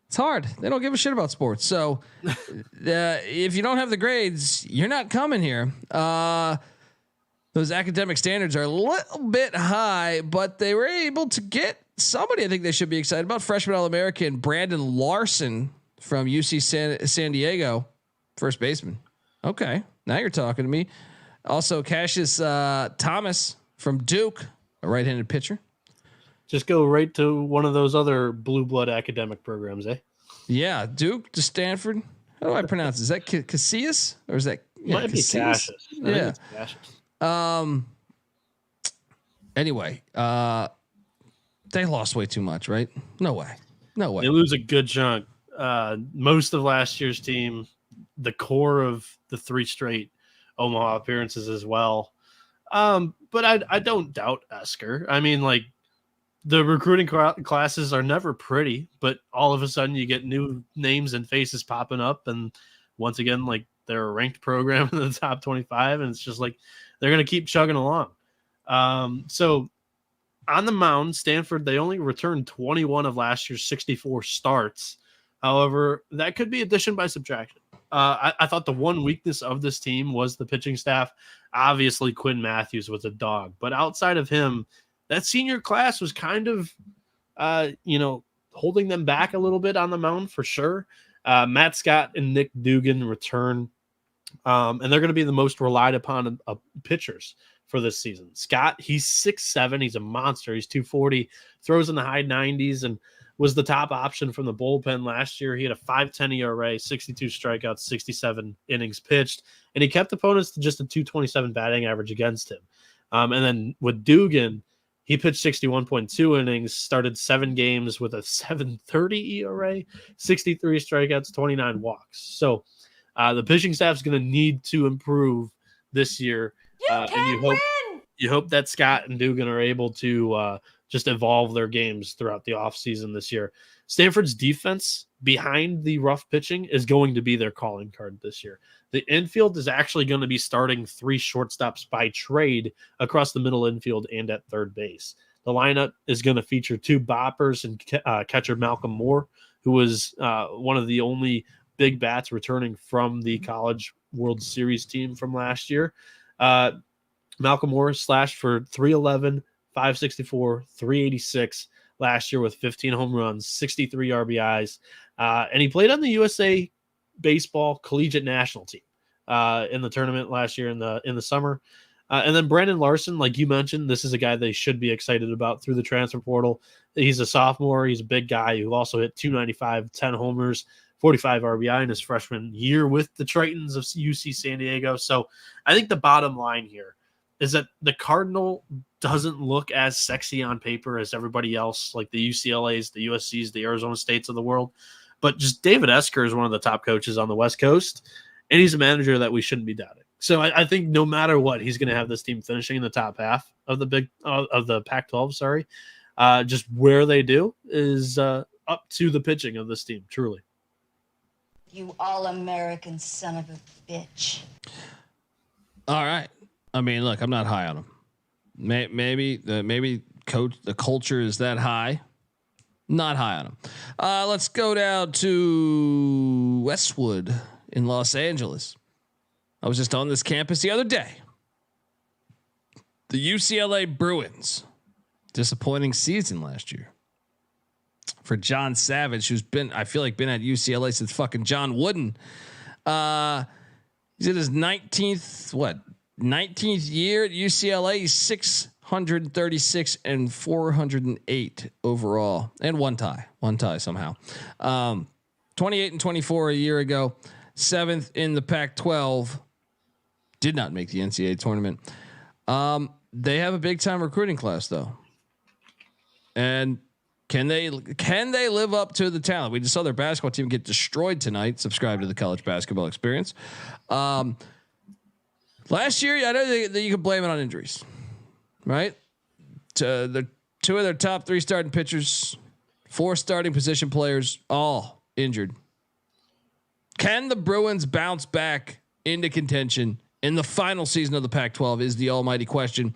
It's hard. They don't give a shit about sports. So if you don't have the grades, you're not coming here. Those academic standards are a little bit high, but they were able to get somebody I think they should be excited about. Freshman All-American Brandon Larson from UC San Diego, first baseman. Okay, now you're talking to me. Also, Cassius Thomas from Duke, a right-handed pitcher. Just go right to one of those other blue blood academic programs, eh? Yeah, Duke to Stanford. How do I pronounce it? Is that Cassius or is that might be Cassius? Yeah. Anyway, they lost way too much, right? No way. They lose a good chunk. Most of last year's team, the core of the 3 straight Omaha appearances as well. But I don't doubt Esker. I mean, like, the recruiting classes are never pretty, but all of a sudden you get new names and faces popping up. And once again, like, they're a ranked program in the top 25, and it's just like, they're going to keep chugging along. So on the mound, Stanford, they only returned 21 of last year's 64 starts. However, that could be addition by subtraction. I thought the one weakness of this team was the pitching staff. Obviously, Quinn Matthews was a dog, but outside of him, that senior class was kind of, holding them back a little bit on the mound for sure. Matt Scott and Nick Dugan return, and they're going to be the most relied upon pitchers for this season. Scott, he's 6'7", he's a monster. He's 240, throws in the high 90s, and was the top option from the bullpen last year. He had a 5.10 ERA, 62 strikeouts, 67 innings pitched, and he kept opponents to just a 227 batting average against him. And then with Dugan, he pitched 61.2 innings, started 7 games with a 7.30 ERA, 63 strikeouts, 29 walks. So the pitching staff is going to need to improve this year. And you hope that Scott and Dugan are able to just evolve their games throughout the offseason this year. Stanford's defense behind the rough pitching is going to be their calling card this year. The infield is actually going to be starting 3 shortstops by trade across the middle infield and at third base. The lineup is going to feature 2 boppers and catcher Malcolm Moore, who was one of the only big bats returning from the College World Series team from last year. Malcolm Moore slashed for 311, 564, 386 last year with 15 home runs, 63 RBIs. And he played on the USA baseball collegiate national team in the tournament last year in the summer. And then Brandon Larson, like you mentioned, this is a guy they should be excited about through the transfer portal. He's a sophomore. He's a big guy who also hit 295, 10 homers, 45 RBI in his freshman year with the Trojans of UC San Diego. So I think the bottom line here is that the Cardinal doesn't look as sexy on paper as everybody else, like the UCLAs, the USCs, the Arizona States of the world. But just David Esker is one of the top coaches on the West Coast, and he's a manager that we shouldn't be doubting. So I think no matter what, he's going to have this team finishing in the top half of the Pac-12. Sorry, just where they do is up to the pitching of this team. Truly, you all-American son of a bitch. All right. I mean, look, I'm not high on him. Maybe the culture is that high. Not high on him. Let's go down to Westwood in Los Angeles. I was just on this campus the other day. The UCLA Bruins. Disappointing season last year for John Savage, who's been at UCLA since fucking John Wooden. He's in his 19th year at UCLA. He's 636 and 408 overall, and one tie somehow. 28 and 24 a year ago, 7th in the Pac-12. Did not make the NCAA tournament. They have a big time recruiting class though. And can they live up to the talent? We just saw their basketball team get destroyed tonight. Subscribe to the College Basketball Experience. Last year, I know that you could blame it on injuries, right? The two of their top 3 starting pitchers, 4 starting position players, all injured. Can the Bruins bounce back into contention in the final season of the Pac-12 is the almighty question.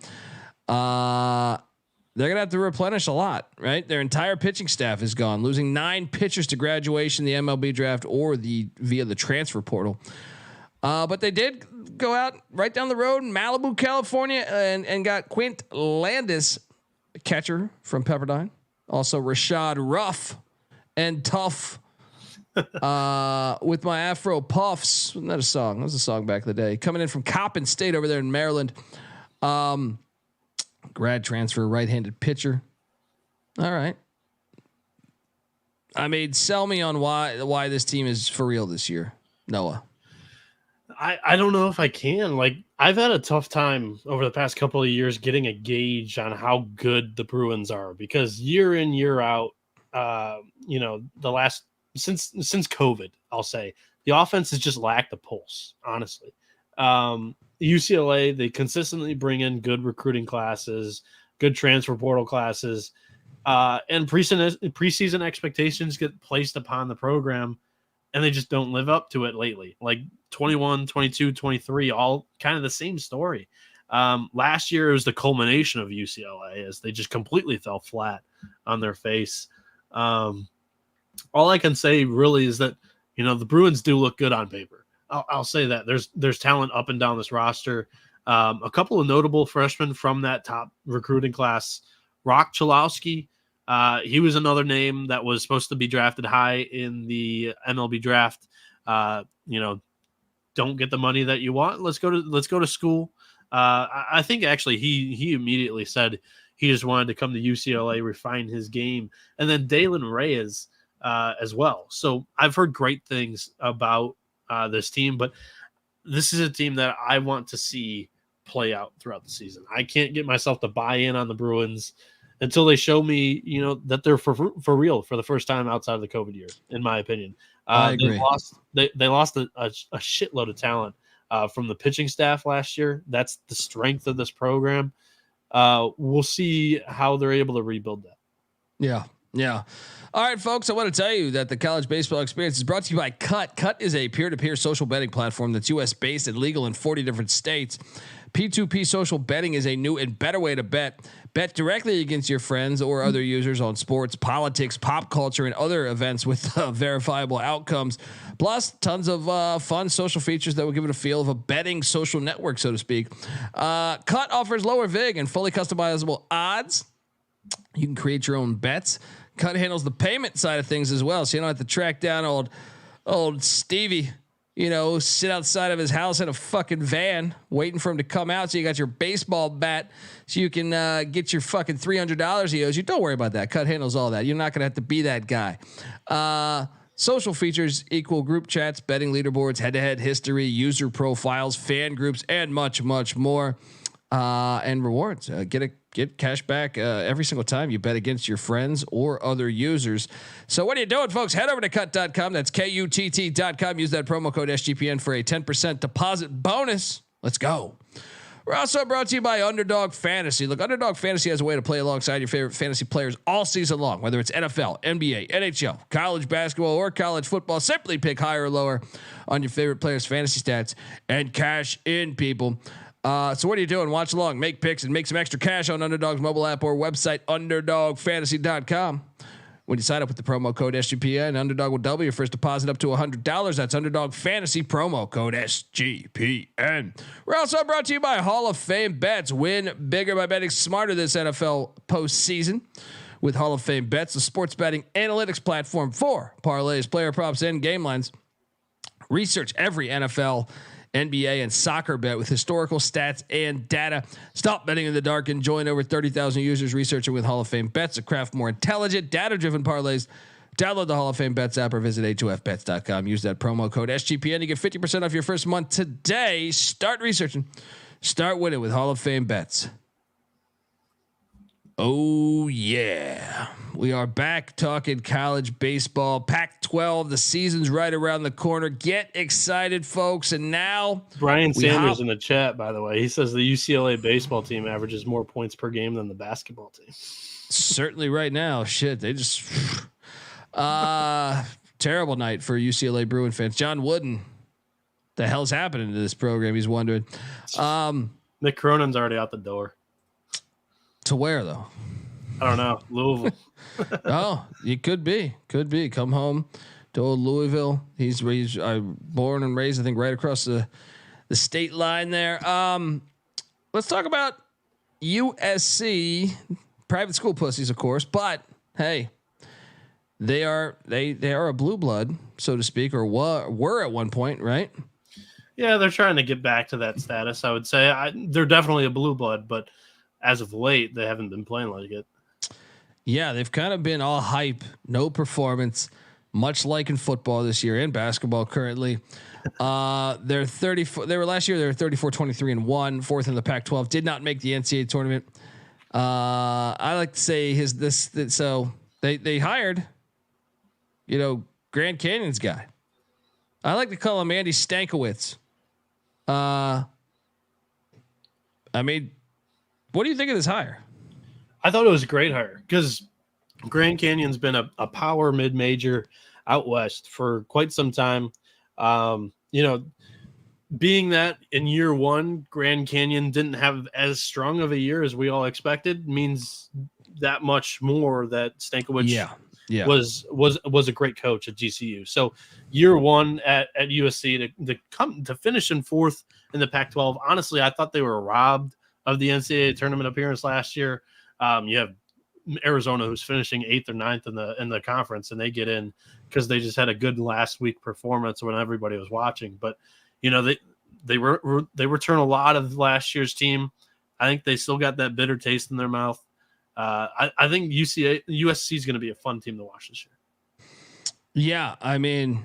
They're going to have to replenish a lot, right? Their entire pitching staff is gone, losing 9 pitchers to graduation, the MLB draft, or via the transfer portal. But they did go out right down the road in Malibu, California, and got Quint Landis, catcher from Pepperdine. Also Rashad Ruff and Tough with my Afro Puffs. Wasn't that a song? That was a song back in the day. Coming in from Coppin State over there in Maryland. Grad transfer, right-handed pitcher. All right. I mean, sell me on why this team is for real this year, Noah. I don't know if I can. Like, I've had a tough time over the past couple of years getting a gauge on how good the Bruins are, because year in, year out, the last since COVID, I'll say the offense has just lacked the pulse, honestly. UCLA, they consistently bring in good recruiting classes, good transfer portal classes, and preseason expectations get placed upon the program, and they just don't live up to it lately. Like 21, 22, 23, all kind of the same story. Last year, it was the culmination of UCLA as they just completely fell flat on their face. All I can say really is that, the Bruins do look good on paper. I'll say that there's talent up and down this roster. A couple of notable freshmen from that top recruiting class. Rock Chalowski, he was another name that was supposed to be drafted high in the MLB draft. Don't get the money that you want. Let's go to school. I think actually he immediately said he just wanted to come to UCLA, refine his game, and then Dalen Reyes as well. So I've heard great things about this team, but this is a team that I want to see play out throughout the season. I can't get myself to buy in on the Bruins until they show me, that they're for real for the first time outside of the COVID year, in my opinion. I agree. They lost a shitload of talent from the pitching staff last year. That's the strength of this program. We'll see how they're able to rebuild that. Yeah. Yeah. All right, folks, I want to tell you that the College Baseball Experience is brought to you by Cut. Cut is a peer-to-peer social betting platform that's U.S. based and legal in 40 different states. P2P social betting is a new and better way to bet. Bet directly against your friends or other users on sports, politics, pop culture, and other events with verifiable outcomes. Plus, tons of fun social features that will give it a feel of a betting social network, so to speak. Cut offers lower VIG and fully customizable odds. You can create your own bets. Cut handles the payment side of things as well, so you don't have to track down old Stevie, sit outside of his house in a fucking van waiting for him to come out. So you got your baseball bat, so you can get your fucking $300 he owes you. Don't worry about that. Cut handles all that. You're not gonna have to be that guy. Social features equal group chats, betting leaderboards, head-to-head history, user profiles, fan groups, and much, much more. And rewards. Get cash back every single time you bet against your friends or other users. So what are you doing, folks? Head over to cut.com. That's KUTT.com. Use that promo code SGPN for a 10% deposit bonus. Let's go. We're also brought to you by Underdog Fantasy. Look, Underdog Fantasy has a way to play alongside your favorite fantasy players all season long, whether it's NFL, NBA, NHL, college basketball, or college football. Simply pick higher or lower on your favorite players' fantasy stats and cash in, people. So what are you doing? Watch along, make picks, and make some extra cash on Underdog's mobile app or website, underdogfantasy.com. When you sign up with the promo code SGPN, Underdog will double your first deposit up to $100. That's Underdog Fantasy promo code SGPN. We're also brought to you by Hall of Fame Bets. Win bigger by betting smarter this NFL postseason with Hall of Fame Bets, the sports betting analytics platform for parlays, player props, and game lines. Research every NFL, NBA, and soccer bet with historical stats and data. Stop betting in the dark and join over 30,000 users researching with Hall of Fame Bets to craft more intelligent, data-driven parlays. Download the Hall of Fame Bets app or visit HOFBets.com. Use that promo code SGPN to get 50% off your first month today. Start researching. Start winning with Hall of Fame Bets. Oh, yeah. We are back talking college baseball. Pac-12, the season's right around the corner. Get excited, folks. And now Brian Sanders in the chat, by the way, he says the UCLA baseball team averages more points per game than the basketball team. Certainly right now. Shit, they just terrible night for UCLA Bruin fans. John Wooden, the hell's happening to this program? He's wondering. Nick Cronin's already out the door. To where though? I don't know. Louisville. Oh, it could be. Come home to old Louisville. He's born and raised, I think, right across the state line there. Let's talk about USC, private school pussies, of course, but hey, they are a blue blood, so to speak, or were at one point, right? Yeah, they're trying to get back to that status. I would say they're definitely a blue blood, but as of late, they haven't been playing like it. Yeah, they've kind of been all hype, no performance, much like in football this year and basketball currently. They're 34. They were last year. They were 34-23-1, fourth in the Pac-12. Did not make the NCAA tournament. I like to say so they hired, Grand Canyon's guy. I like to call him Andy Stankiewicz. I mean, what do you think of this hire? I thought it was a great hire because Grand Canyon's been a power mid-major out west for quite some time. Being that in year one, Grand Canyon didn't have as strong of a year as we all expected means that much more that Stankiewicz was a great coach at GCU. So year one at USC to finish in fourth in the Pac-12. Honestly, I thought they were robbed of the NCAA tournament appearance last year. You have Arizona, who's finishing 8th or 9th in the conference, and they get in because they just had a good last week performance when everybody was watching. But they return a lot of last year's team. I think they still got that bitter taste in their mouth. I think USC is going to be a fun team to watch this year. Yeah, I mean,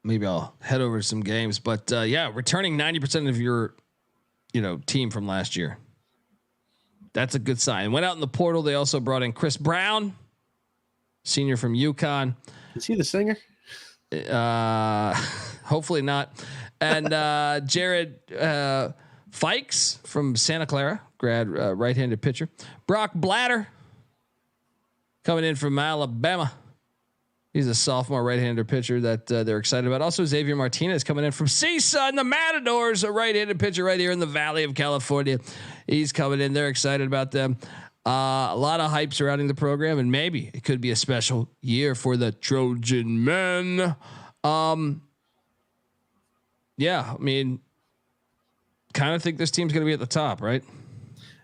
maybe I'll head over to some games, but returning 90% of your team from last year. That's a good sign. Went out in the portal. They also brought in Chris Brown, senior from UConn. Is he the singer? Hopefully not. And Jared Fikes from Santa Clara, grad right-handed pitcher. Brock Blatter coming in from Alabama. He's a sophomore right-hander pitcher that they're excited about. Also, Xavier Martinez coming in from CISA and the Matadors, a right-handed pitcher right here in the Valley of California. He's coming in. They're excited about them. A lot of hype surrounding the program, and maybe it could be a special year for the Trojan men. Yeah, I mean, kind of think this team's going to be at the top, right?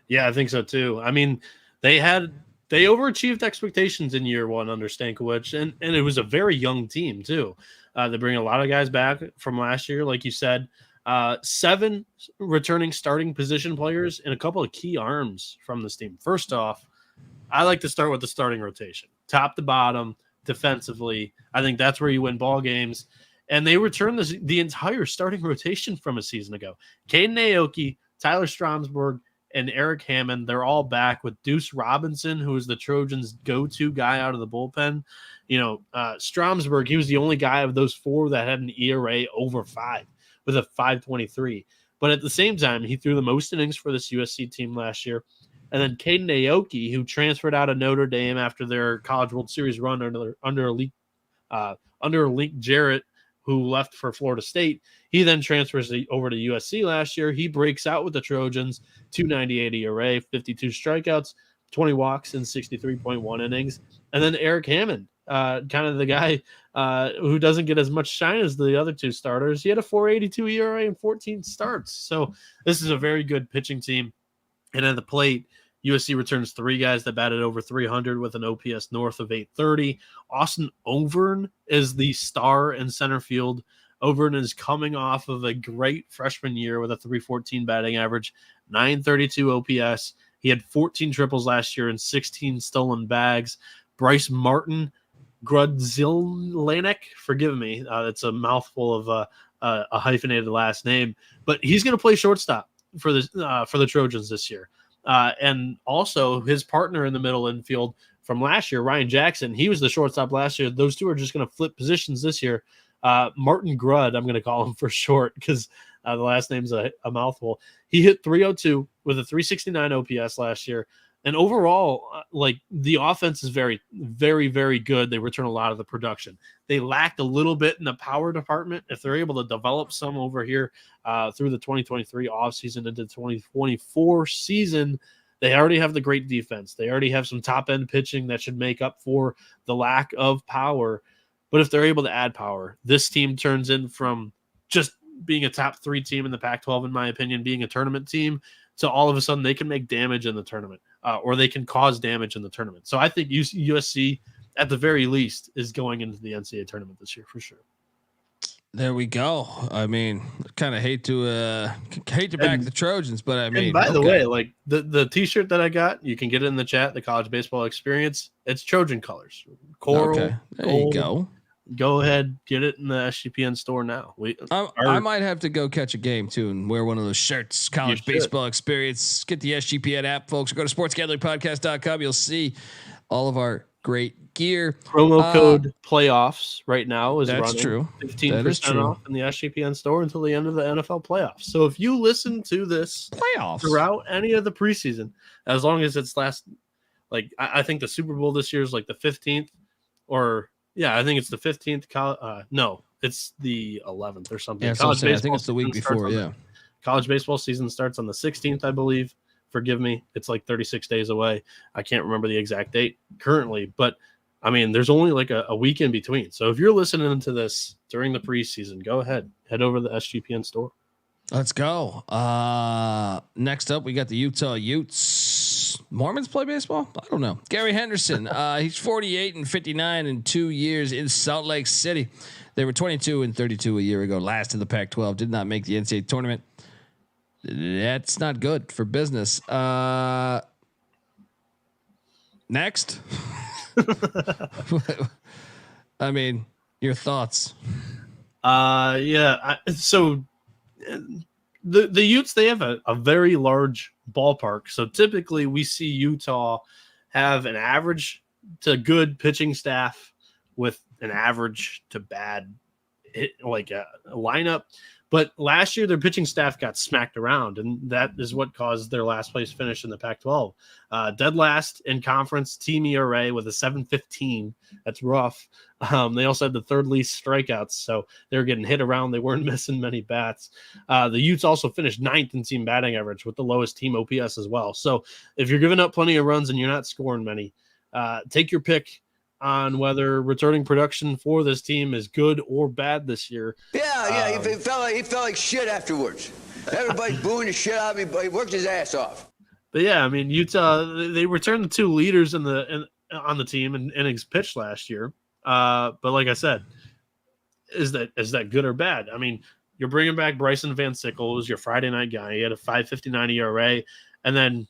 Yeah, I think so too. I mean, they overachieved expectations in year one under Stankiewicz, and it was a very young team too. They bring a lot of guys back from last year, like you said. 7 returning starting position players and a couple of key arms from this team. First off, I like to start with the starting rotation, top to bottom, defensively. I think that's where you win ball games. And they returned the entire starting rotation from a season ago. Caden Aoki, Tyler Stromsburg, and Eric Hammond, they're all back with Deuce Robinson, who is the Trojans' go-to guy out of the bullpen. Stromsburg, he was the only guy of those 4 that had an ERA over 5 with a 5.23. But at the same time, he threw the most innings for this USC team last year. And then Caden Aoki, who transferred out of Notre Dame after their College World Series run under Link Jarrett, who left for Florida State. He then transfers over to USC last year. He breaks out with the Trojans, 2.98 ERA, 52 strikeouts. 20 walks in 63.1 innings. And then Eric Hammond, kind of the guy who doesn't get as much shine as the other two starters. He had a 4.82 ERA and 14 starts. So this is a very good pitching team. And at the plate, USC returns 3 guys that batted over 300 with an OPS north of 830. Austin Overn is the star in center field. Overn is coming off of a great freshman year with a 314 batting average, 932 OPS. He had 14 triples last year and 16 stolen bags. Bryce Martin Grudzielanek, forgive me, that's a mouthful of a hyphenated last name, but he's going to play shortstop for the Trojans this year. And also his partner in the middle infield from last year, Ryan Jackson, he was the shortstop last year. Those two are just going to flip positions this year. Martin Grud, I'm going to call him for short because the last name's a mouthful. He hit 302 with a 369 OPS last year. And overall, like the offense is very, very, very good. They return a lot of the production. They lacked a little bit in the power department. If they're able to develop some over here through the 2023 offseason into the 2024 season, they already have the great defense. They already have some top-end pitching that should make up for the lack of power. But if they're able to add power, this team turns in from just being a top 3 team in the Pac-12, in my opinion, being a tournament team, to all of a sudden they can make damage in the tournament. Or they can cause damage in the tournament. So I think USC, at the very least, is going into the NCAA tournament this year for sure. There we go. I mean, kind of hate to back the Trojans, but I mean, and by the way, like the T-shirt that I got, you can get it in the chat. The College Baseball Experience. It's Trojan colors, coral. Okay. There gold. you go. Go ahead, get it in the SGPN store now. I might have to go catch a game too and wear one of those shirts. College Baseball Experience. Get the SGPN app, folks. Go to sportsgamblingpodcast.com. You'll see all of our great gear. Promo code playoffs right now is that's running true. 15% off in the SGPN store until the end of the NFL playoffs. So if you listen to this playoffs throughout any of the preseason, as long as it's like I think the Super Bowl this year is like the 15th or. Yeah, I think it's the 15th. No, it's the 11th or something. Yeah, I think it's the week before. Yeah, college baseball season starts on the 16th, I believe. Forgive me, it's like 36 days away. I can't remember the exact date currently, but I mean, there's only like a week in between. So if you're listening to this during the preseason, go ahead, head over to the SGPN store. Let's go. Next up, we got the Utah Utes. Mormons play baseball? I don't know. Gary Henderson. He's 48 and 59 in 2 years in Salt Lake City. They were 22 and 32 a year ago. Last in the Pac-12. Did not make the NCAA tournament. That's not good for business. Next. I mean, your thoughts. So the Utes, they have a very large ballpark. So typically we see Utah have an average to good pitching staff with an average to bad a lineup. But last year their pitching staff got smacked around, and that is what caused their last place finish in the Pac-12. Dead last in conference team ERA with a 7.15. That's rough. They also had the third least strikeouts, so they were getting hit around. They weren't missing many bats. The Utes also finished 9th in team batting average with the lowest team OPS as well. So if you're giving up plenty of runs and you're not scoring many, take your pick on whether returning production for this team is good or bad this year. Yeah, he felt like shit afterwards. Everybody's booing the shit out of him, but he worked his ass off. But yeah, I mean, Utah, they returned the 2 leaders on the team in innings pitched last year. But like I said, is that good or bad? I mean, you're bringing back Bryson Van Sickle, who's your Friday night guy. He had a 5.59 ERA, and then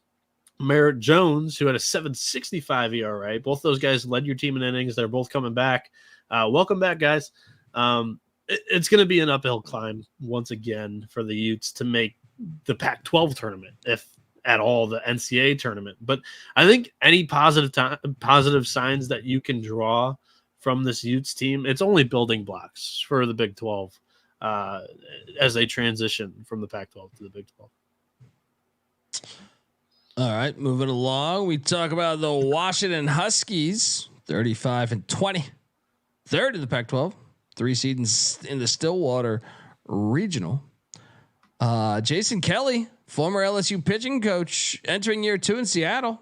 Merritt Jones, who had a 7.65 ERA. Both those guys led your team in innings. They're both coming back. Welcome back, guys. It's going to be an uphill climb once again for the Utes to make the Pac-12 tournament, if at all the NCAA tournament. But I think any positive signs that you can draw from this Utes team, it's only building blocks for the Big 12 as they transition from the Pac-12 to the Big 12. All right, moving along. We talk about the Washington Huskies, 35 and 20, third in the Pac-12, 3 seasons in the Stillwater Regional. Jason Kelly, former LSU pitching coach, entering year 2 in Seattle.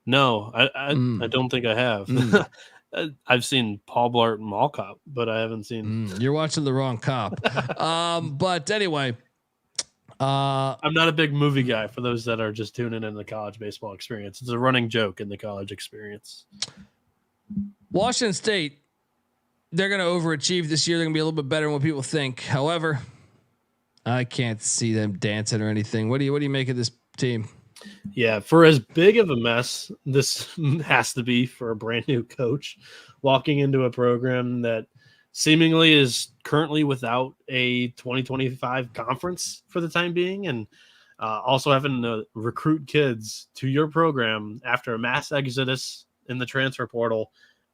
No, I don't think I have. I've seen Paul Blart Mall Cop, but I haven't seen. You're watching the wrong cop. But anyway, I'm not a big movie guy for those that are just tuning in the college baseball experience. It's a running joke in the college experience. Washington State, they're going to overachieve this year. They're going to be a little bit better than what people think. However, I can't see them dancing or anything. What do you make of this team? Yeah, for as big of a mess this has to be for a brand new coach walking into a program that seemingly is currently without a 2025 conference for the time being, and also having to recruit kids to your program after a mass exodus in the transfer portal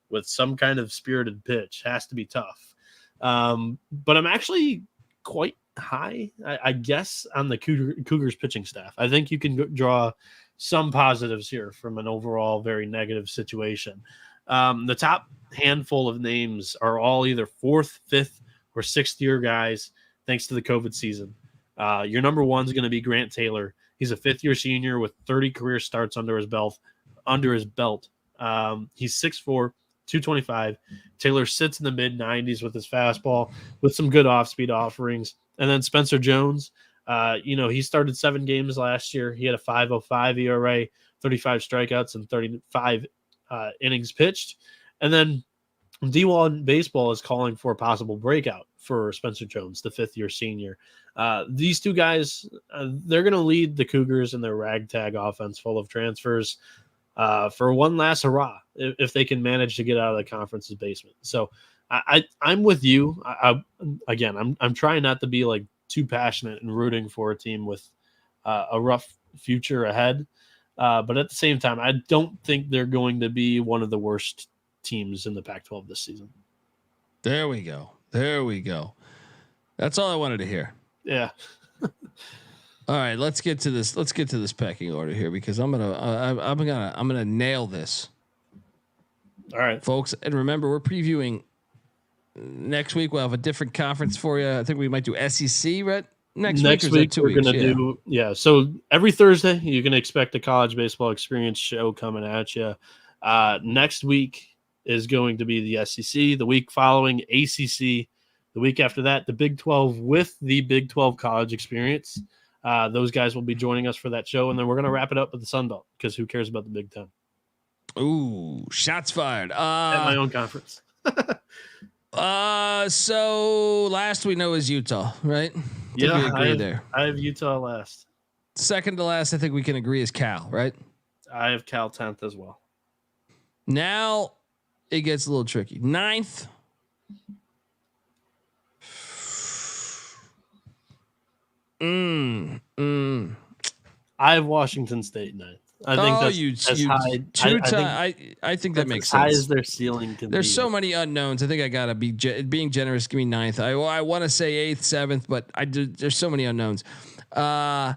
with some kind of spirited pitch has to be tough. But I'm actually quite high, I guess, on the Cougars pitching staff. I think you can draw some positives here from an overall very negative situation. The top handful of names are all either 4th, 5th, or 6th year guys, thanks to the COVID season. Your number one is going to be Grant Taylor. He's a 5th year senior with 30 career starts under his belt. He's 6'4", 225. Taylor sits in the mid 90s with his fastball with some good off speed offerings. And then Spencer Jones, he started 7 games last year. He had a 5.05 ERA, 35 strikeouts, and 35 innings pitched. And then D1 Baseball is calling for a possible breakout for Spencer Jones, the 5th year senior. These two guys, they're going to lead the Cougars in their ragtag offense full of transfers for one last hurrah if they can manage to get out of the conference's basement. So I'm with you. I'm trying not to be like too passionate and rooting for a team with a rough future ahead. But at the same time, I don't think they're going to be one of the worst teams in the Pac-12 this season. There we go. That's all I wanted to hear. Yeah. All right, let's get to this. Let's get to this pecking order here because I'm gonna nail this. All right, folks, and remember we're previewing next week. We'll have a different conference for you. I think we might do SEC right next week. We're gonna do So every Thursday you can expect a college baseball experience show coming at you. Next week is going to be the SEC. The week following ACC. The week after that, the Big 12 with the Big 12 college experience. Those guys will be joining us for that show, and then we're going to wrap it up with the Sun Belt because who cares about the Big 10? Ooh, shots fired. At my own conference. So last we know is Utah, right? Yeah, I have Utah last. Second to last, I think we can agree is Cal, right? I have Cal 10th as well. Now it gets a little tricky. 9th. I have Washington State 9th. I think that's high. I think that makes sense. High sense. as their ceiling can There's be. so many unknowns. I think I gotta be being generous. Give me 9th. I want to say 8th, 7th, but there's so many unknowns. So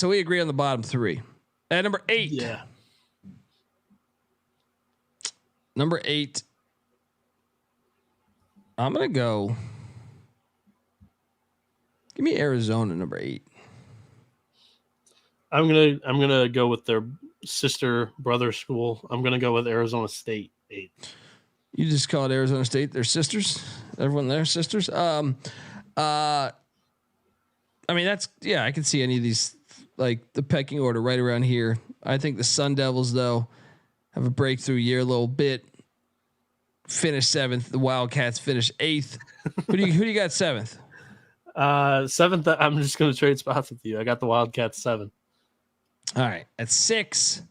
we agree on the bottom 3. At number 8. Yeah. Number 8. I'm gonna go. Give me Arizona, number 8. I'm gonna go with their sister brother school. I'm gonna go with Arizona State 8. You just call it Arizona State. They're sisters. Everyone there sisters. I mean I can see any of these like the pecking order right around here. I think the Sun Devils though have a breakthrough year a little bit. Finish 7th. The Wildcats finish 8th. Who do you got 7th? 7th. I'm just gonna trade spots with you. I got the Wildcats 7. All right, at 6.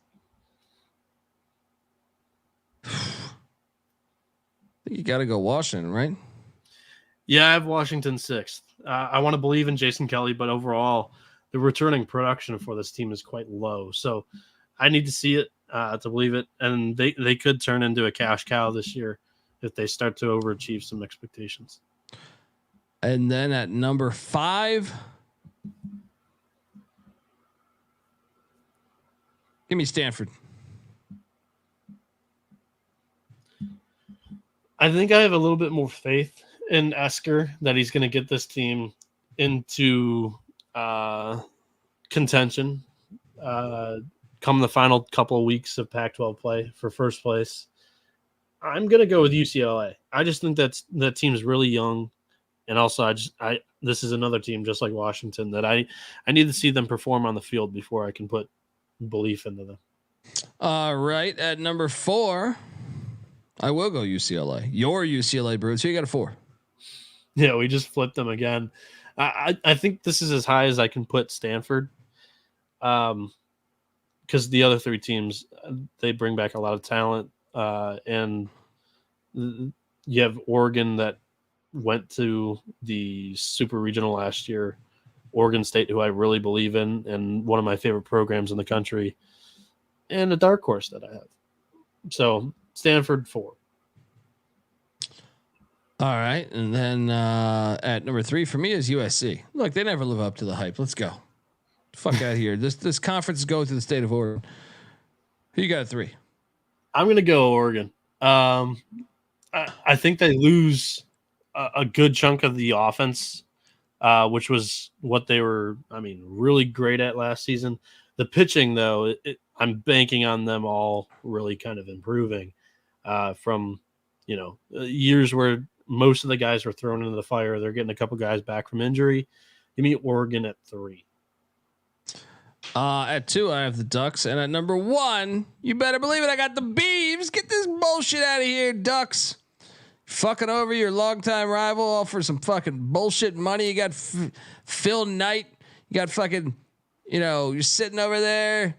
I think you got to go Washington, right? Yeah, I have Washington 6th. I want to believe in Jason Kelly, but overall, the returning production for this team is quite low. So I need to see it to believe it, and they could turn into a cash cow this year if they start to overachieve some expectations. And then at number 5. Give me Stanford. I think I have a little bit more faith in Esker that he's going to get this team into contention. come the final couple of weeks of Pac-12 play for first place, I'm going to go with UCLA. I just think that team's really young. And also, this is another team just like Washington that I need to see them perform on the field before I can put belief into them. All right, at number 4, I will go UCLA. Your UCLA Bruins. So you got a 4. Yeah, we just flipped them again. I think this is as high as I can put Stanford, because the other 3 teams, they bring back a lot of talent, and you have Oregon that went to the Super Regional last year, Oregon State, who I really believe in, and one of my favorite programs in the country, and a dark horse that I have. So Stanford 4. All right, and then at number 3 for me is USC. Look, they never live up to the hype. Let's go. Fuck out of here. This conference is going to the state of Oregon. Who you got at 3? I'm going to go Oregon. I think they lose a good chunk of the offense, which was what they were, really great at last season. The pitching, though, I'm banking on them all really kind of improving from, years where most of the guys were thrown into the fire. They're getting a couple guys back from injury. Give me Oregon at 3. At 2, I have the Ducks, and at number 1, you better believe it, I got the Beavs. Get this bullshit out of here, Ducks. Fucking over your longtime rival all for some fucking bullshit money. You got Phil Knight. You got fucking, you're sitting over there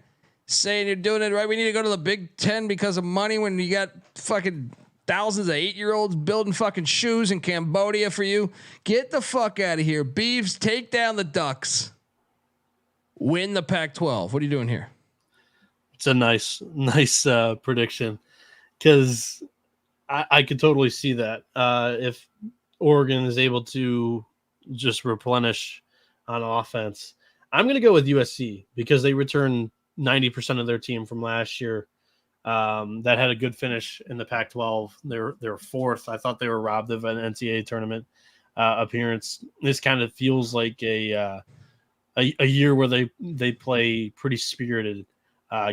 saying you're doing it right. We need to go to the Big Ten because of money when you got fucking thousands of 8-year-olds building fucking shoes in Cambodia for you. Get the fuck out of here. Beavs, take down the Ducks. Win the Pac-12. What are you doing here? It's a nice prediction, because I could totally see that. If Oregon is able to just replenish on offense, I'm going to go with USC because they returned 90% of their team from last year. That had a good finish in the Pac-12. They're 4th. I thought they were robbed of an NCAA tournament appearance. This kind of feels like a year where they play pretty spirited.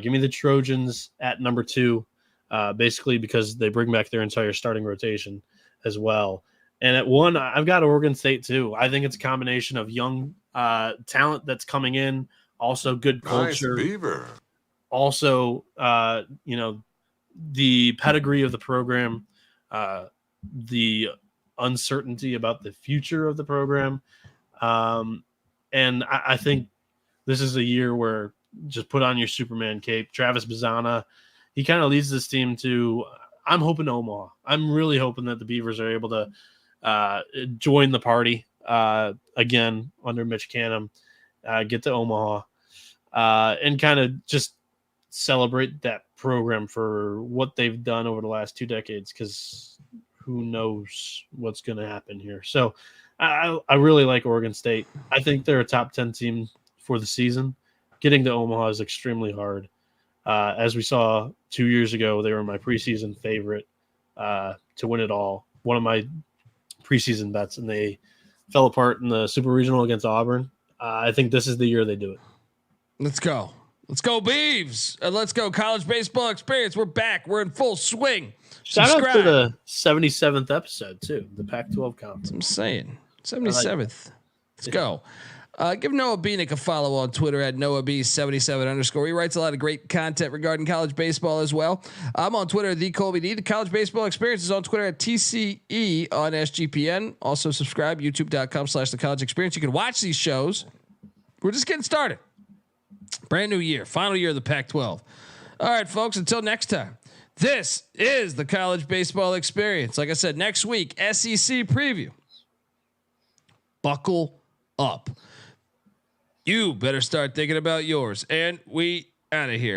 Give me the Trojans at number 2. Basically because they bring back their entire starting rotation as well. And at 1, I've got Oregon State too. I think it's a combination of young talent that's coming in, also good culture. Nice Beaver. Also, the pedigree of the program, the uncertainty about the future of the program. And I think this is a year where just put on your Superman cape. Travis Bazzana, he kind of leads this team to, I'm hoping Omaha. I'm really hoping that the Beavers are able to join the party again under Mitch Canham, get to Omaha, and kind of just celebrate that program for what they've done over the last 2 decades, because who knows what's going to happen here. So I really like Oregon State. I think they're a top 10 team for the season. Getting to Omaha is extremely hard. As we saw 2 years ago, they were my preseason favorite to win it all. One of my preseason bets, and they fell apart in the Super Regional against Auburn. I think this is the year they do it. Let's go. Let's go Beavs. And let's go college baseball experience. We're back. We're in full swing. Shout out to the 77th episode too, the Pac-12 conference. I'm saying 77th. Let's go. Give Noah Bieniek a follow on Twitter at NoahB77_. He writes a lot of great content regarding college baseball as well. I'm on Twitter at the Colby D. The college baseball experience is on Twitter at TCE on SGPN. Also subscribe youtube.com/the college experience. You can watch these shows. We're just getting started. Brand new year, final year of the Pac-12. All right, folks, until next time. This is the college baseball experience. Like I said, next week, SEC preview. Buckle up. You better start thinking about yours. And we out of here.